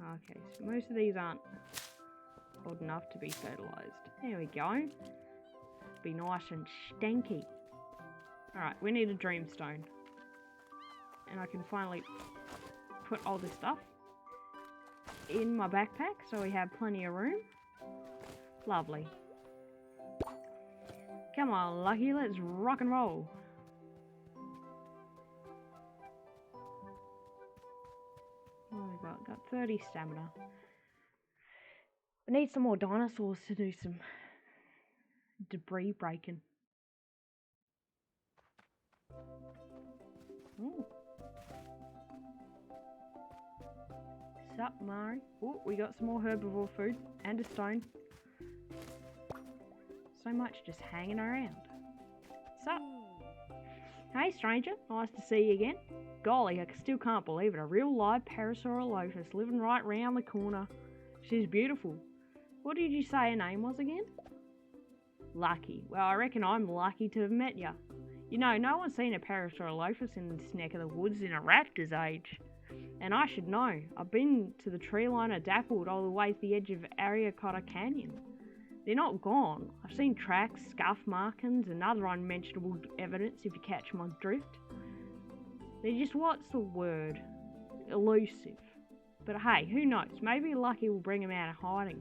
okay, so most of these aren't old enough to be fertilized. There we go. Be nice and stanky. Alright, we need a dreamstone. And I can finally put all this stuff in my backpack so we have plenty of room. Lovely. Come on, Lucky, let's rock and roll. What have we got? Got 30 stamina. We need some more dinosaurs to do some debris breaking. Ooh. Sup, Mari? Oh, we got some more herbivore food and a stone. So much just hanging around. Sup? Hey, stranger. Nice to see you again. Golly, I still can't believe it. A real live Parasaurolophus living right round the corner. She's beautiful. What did you say her name was again? Lucky. Well, I reckon I'm lucky to have met you. You know, no one's seen a Parasaurolophus in this neck of the woods in a raptor's age. And I should know. I've been to the tree line of Dappled all the way to the edge of Ariacotta Canyon. They're not gone. I've seen tracks, scuff markings, and other unmentionable evidence if you catch my drift. They're just, what's the word? Elusive. But hey, who knows? Maybe Lucky will bring him out of hiding.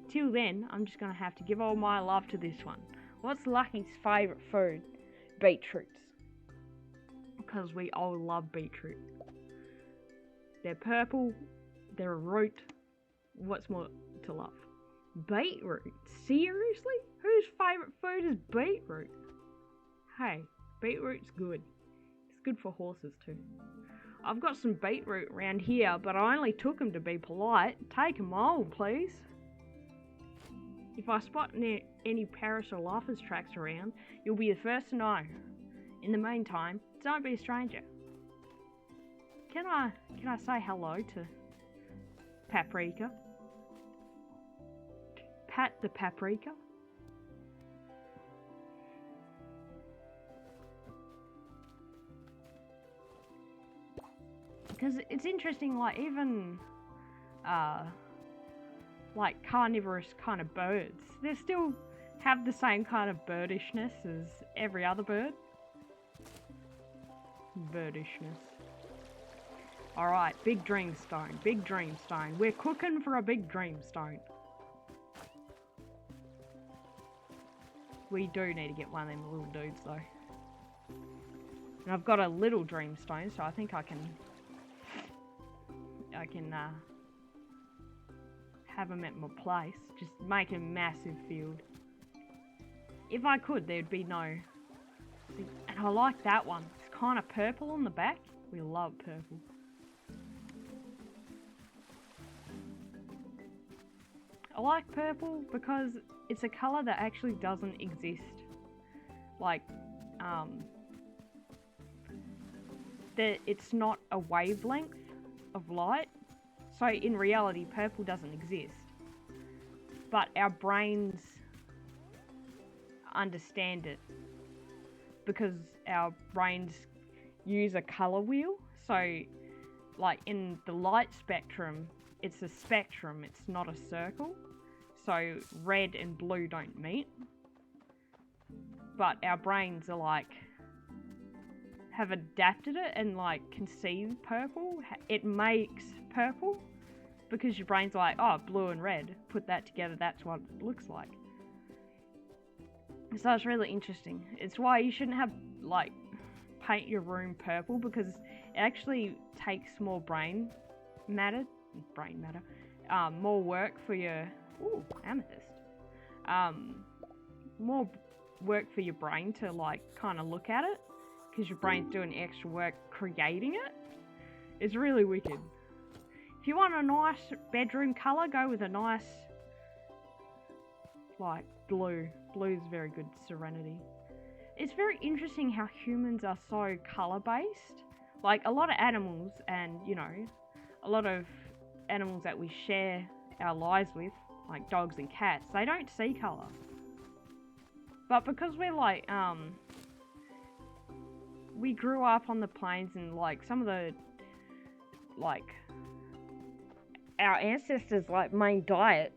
Till then, I'm just going to have to give all my love to this one. What's Lucky's favourite food? Beetroots. Because we all love beetroot. They're purple, they're a root. What's more to love? Beetroot? Seriously? Whose favourite food is beetroot? Hey, beetroot's good. It's good for horses too. I've got some beetroot around here, but I only took them to be polite. Take them all, please. If I spot any Parasaurolophus tracks around, you'll be the first to know. In the meantime, don't be a stranger. Can I say hello to Paprika? Pat the Paprika? Because it's interesting, like, even like carnivorous kind of birds, they still have the same kind of birdishness as every other bird. Birdishness. Alright, big dreamstone, big dreamstone. We're cooking for a big dreamstone. We do need to get one of them little dudes though. And I've got a little dreamstone, so I think I can have them at my place. Just make a massive field. If I could, there'd be no... See, and I like that one. It's kind of purple on the back. We love purple. I like purple because it's a colour that actually doesn't exist. Like, it's not a wavelength of light. So in reality, purple doesn't exist. But our brains understand it because our brains use a colour wheel. So like in the light spectrum, it's a spectrum, it's not a circle. So red and blue don't meet. But our brains are like, have adapted it and like can see purple. It makes purple because your brain's like, oh, blue and red, put that together, that's what it looks like. So it's really interesting. It's why you shouldn't have like paint your room purple, because it actually takes more brain matter, more work for your amethyst. More work for your brain to like kind of look at it, because your brain's doing extra work creating it. It's really wicked. If you want a nice bedroom colour, go with a nice like blue. Blue is very good, serenity. It's very interesting how humans are so colour based. Like a lot of animals, and you know, a lot of animals that we share our lives with, like dogs and cats, they don't see colour. But because we're like, we grew up on the plains, and like some of the, like, our ancestors' like main diet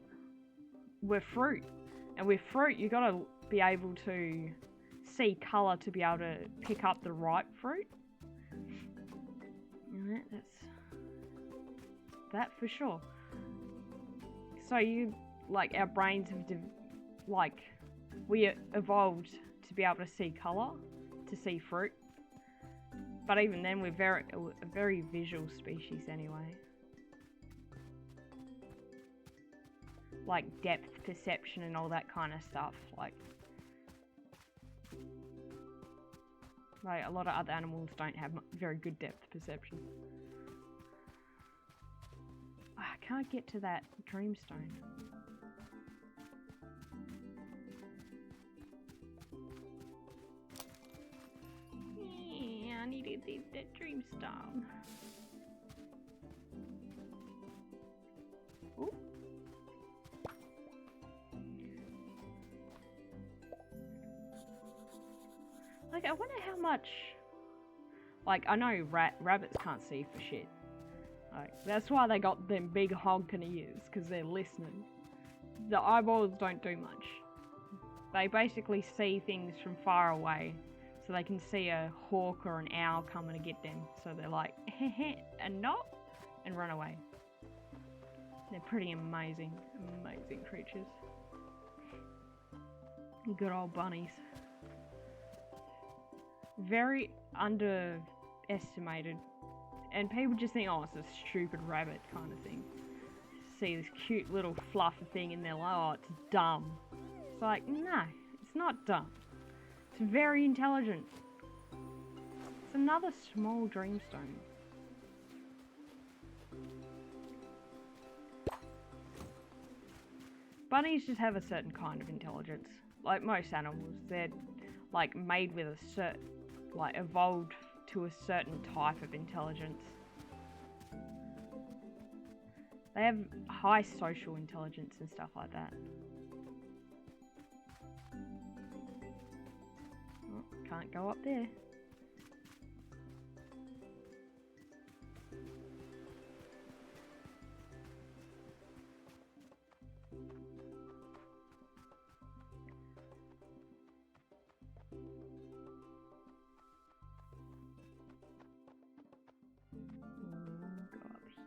were fruit. And with fruit, you gotta be able to see colour to be able to pick up the ripe fruit. And that's that for sure. So you, like, our brains have, like, we evolved to be able to see colour, to see fruit. But even then, we're a very visual species anyway. Like depth perception and all that kind of stuff. Like a lot of other animals don't have very good depth perception. I can't get to that dreamstone. Yeah, I need to see that dreamstone. Ooh. Like, I wonder how much... Like, I know rabbits can't see for shit. Like, that's why they got them big honking ears, because they're listening. The eyeballs don't do much. They basically see things from far away, so they can see a hawk or an owl coming to get them. So they're like, heh, and not, and run away. They're pretty amazing creatures. Good old bunnies. Very underestimated, and people just think, oh, it's a stupid rabbit kind of thing. See this cute little fluffy thing and they're like, oh, it's dumb. It's like, no, it's not dumb. It's very intelligent. It's another small dreamstone. Bunnies just have a certain kind of intelligence. Like most animals, they're like made with a certain, like evolved to a certain type of intelligence. They have high social intelligence and stuff like that. Oh, can't go up there.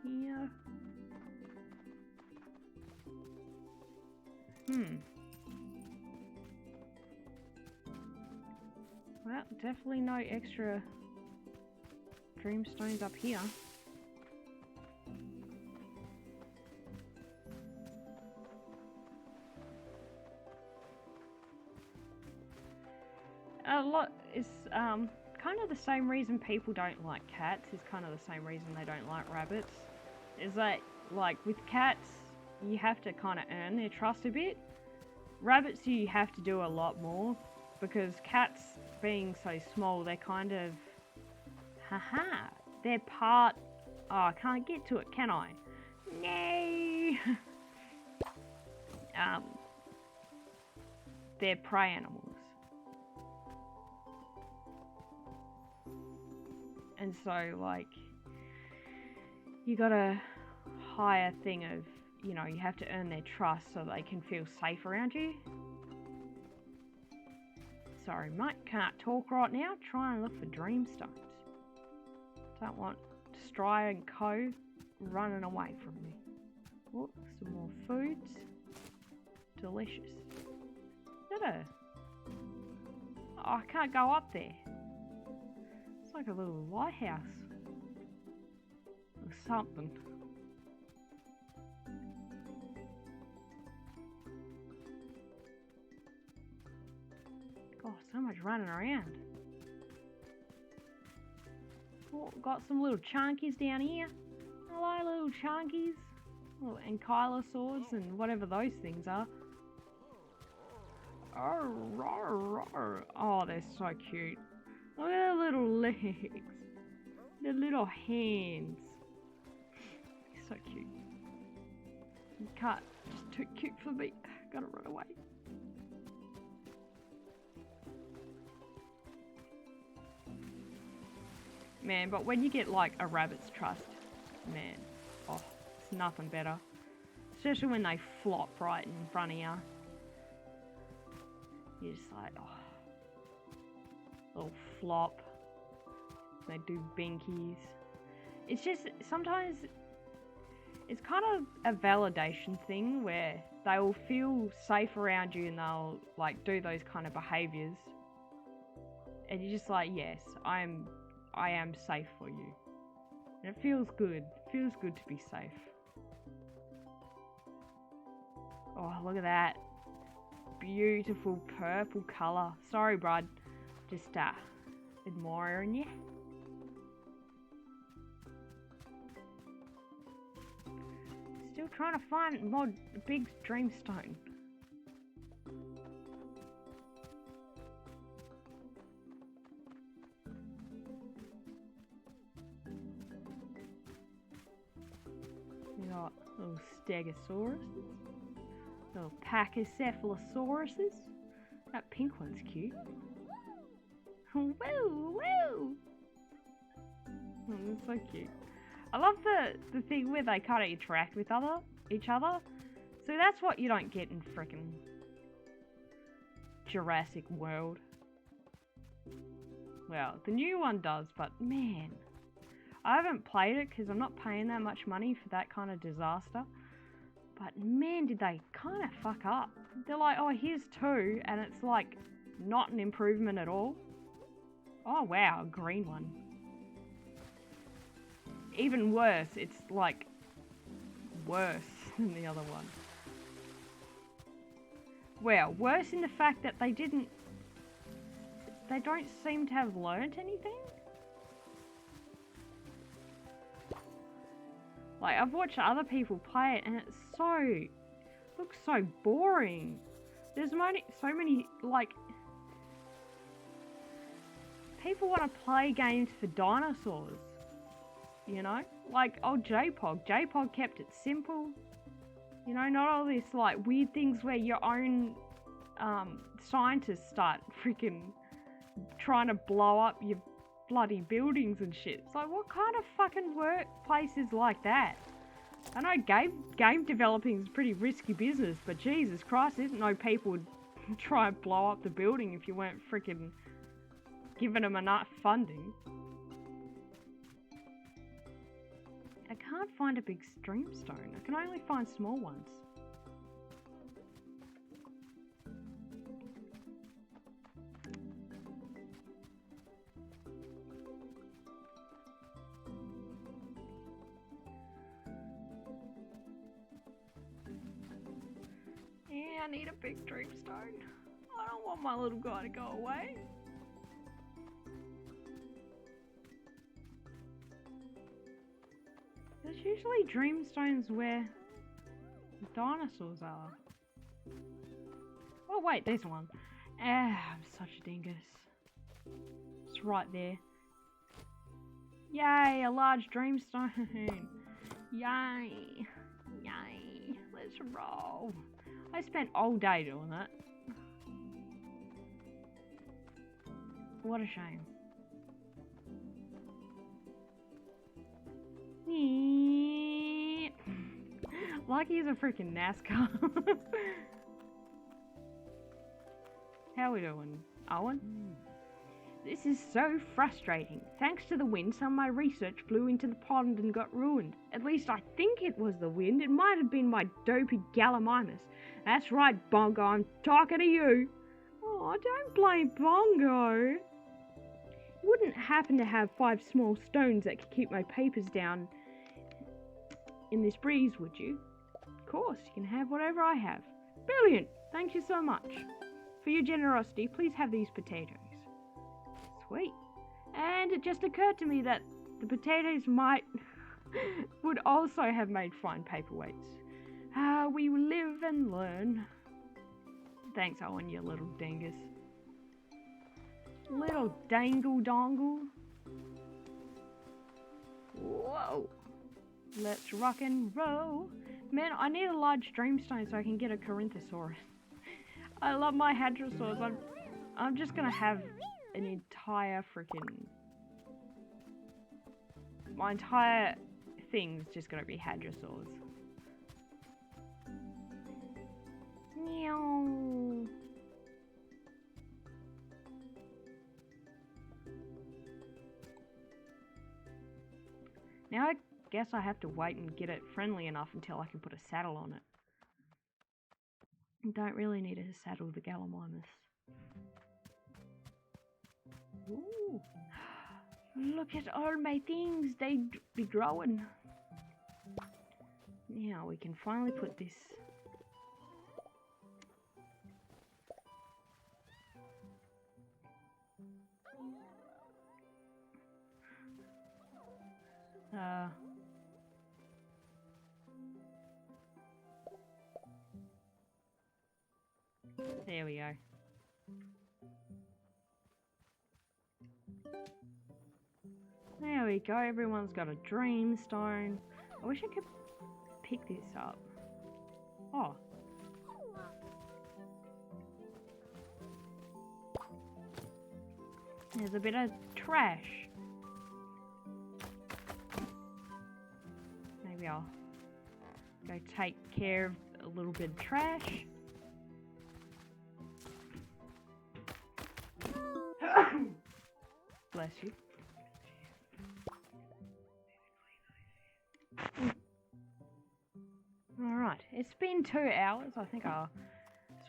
Here. Well, definitely no extra dreamstones up here. A lot is kind of the same reason people don't like cats, is kind of the same reason they don't like rabbits. Is that, like, with cats, you have to kind of earn their trust a bit. Rabbits, you have to do a lot more, because cats, being so small, they're kind of, they're part, oh, I can't get to it, can I? No! They're prey animals. And so, like, you got a higher thing of, you know, you have to earn their trust so they can feel safe around you. Sorry, mate, can't talk right now. Try and look for dreamstones. Don't want Stry and Co. running away from me. Oh, some more foods. Delicious. Is that a... Oh, I can't go up there. It's like a little lighthouse. Or something. God, so much running around. Oh, got some little chunkies down here. Hello, little chunkies. Little ankylosaurs and whatever those things are. Oh, they're so cute. Look at their little legs. Their little hands. So cute. You can't, just too cute for me. Gotta run away. Man, but when you get like a rabbit's trust, man, oh, it's nothing better. Especially when they flop right in front of you. You're just like, oh, little flop. They do binkies. It's just, sometimes, it's kind of a validation thing where they will feel safe around you and they'll like do those kind of behaviors. And you're just like, yes, I am safe for you. And it feels good. It feels good to be safe. Oh, look at that. Beautiful purple colour. Sorry, bud. Just admiring you. Still trying to find more big dreamstone. We got little Stegosaurus, little Pachycephalosauruses. That pink one's cute. Woo, woo! Oh, that's so cute. I love the thing where they kind of interact with each other. So that's what you don't get in frickin' Jurassic World. Well, the new one does, but man, I haven't played it because I'm not paying that much money for that kind of disaster. But man, did they kind of fuck up. They're like, oh, here's 2, and it's like not an improvement at all. Oh wow, a green one. Even worse, it's like worse than the other one. Well, worse in the fact that they don't seem to have learnt anything. Like, I've watched other people play it and it looks so boring. There's so many, like, people want to play games for dinosaurs. You know, like old J-Pog. J-Pog kept it simple. You know, not all this like weird things where your own scientists start freaking trying to blow up your bloody buildings and shit. It's like, what kind of fucking workplace is like that? I know game developing is pretty risky business, but Jesus Christ, there's no people would try and blow up the building if you weren't freaking giving them enough funding. I can't find a big streamstone. I can only find small ones. Yeah, I need a big dreamstone. I don't want my little guy to go away. There's usually dreamstones where the dinosaurs are. Oh wait, there's one. Ah, I'm such a dingus. It's right there. Yay, a large dreamstone. Yay. Yay. Let's roll. I spent all day doing that. What a shame. Like he's a freaking NASCAR. How we doing, Owen? This is so frustrating. Thanks to the wind, some of my research flew into the pond and got ruined. At least I think it was the wind. It might have been my dopey Gallimimus. That's right, Bongo, I'm talking to you. Oh, don't blame Bongo. You wouldn't happen to have 5 small stones that could keep my papers down in this breeze, would you? Of course, you can have whatever I have. Brilliant! Thank you so much. For your generosity, please have these potatoes. Sweet. And it just occurred to me that the potatoes would also have made fine paperweights. We live and learn. Thanks, Owen, you little dingus. Little dangle dongle. Whoa. Let's rock and roll. Man, I need a large dreamstone so I can get a Corinthosaurus. I love my hadrosaurs. I'm just gonna have an entire freaking... My entire thing's just gonna be hadrosaurs. Meow. Now I guess I have to wait and get it friendly enough until I can put a saddle on it. Don't really need to saddle the Gallimimus. Ooh. Look at all my things, they be growing. Now we can finally put this. There we go. There we go, everyone's got a dreamstone. I wish I could pick this up. Oh. There's a bit of trash. Maybe I'll go take care of a little bit of trash. Bless you. Alright, it's been 2 hours. I think that's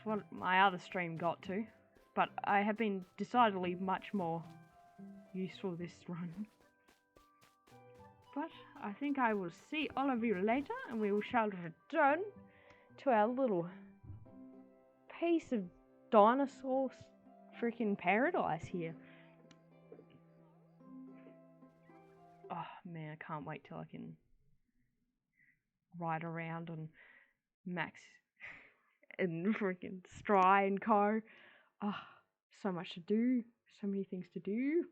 what my other stream got to. But I have been decidedly much more useful this run. But I think I will see all of you later, and we shall return to our little piece of dinosaur freaking paradise here. Oh man, I can't wait till I can ride around on Max and freaking Stry and Co. Oh, so much to do, so many things to do.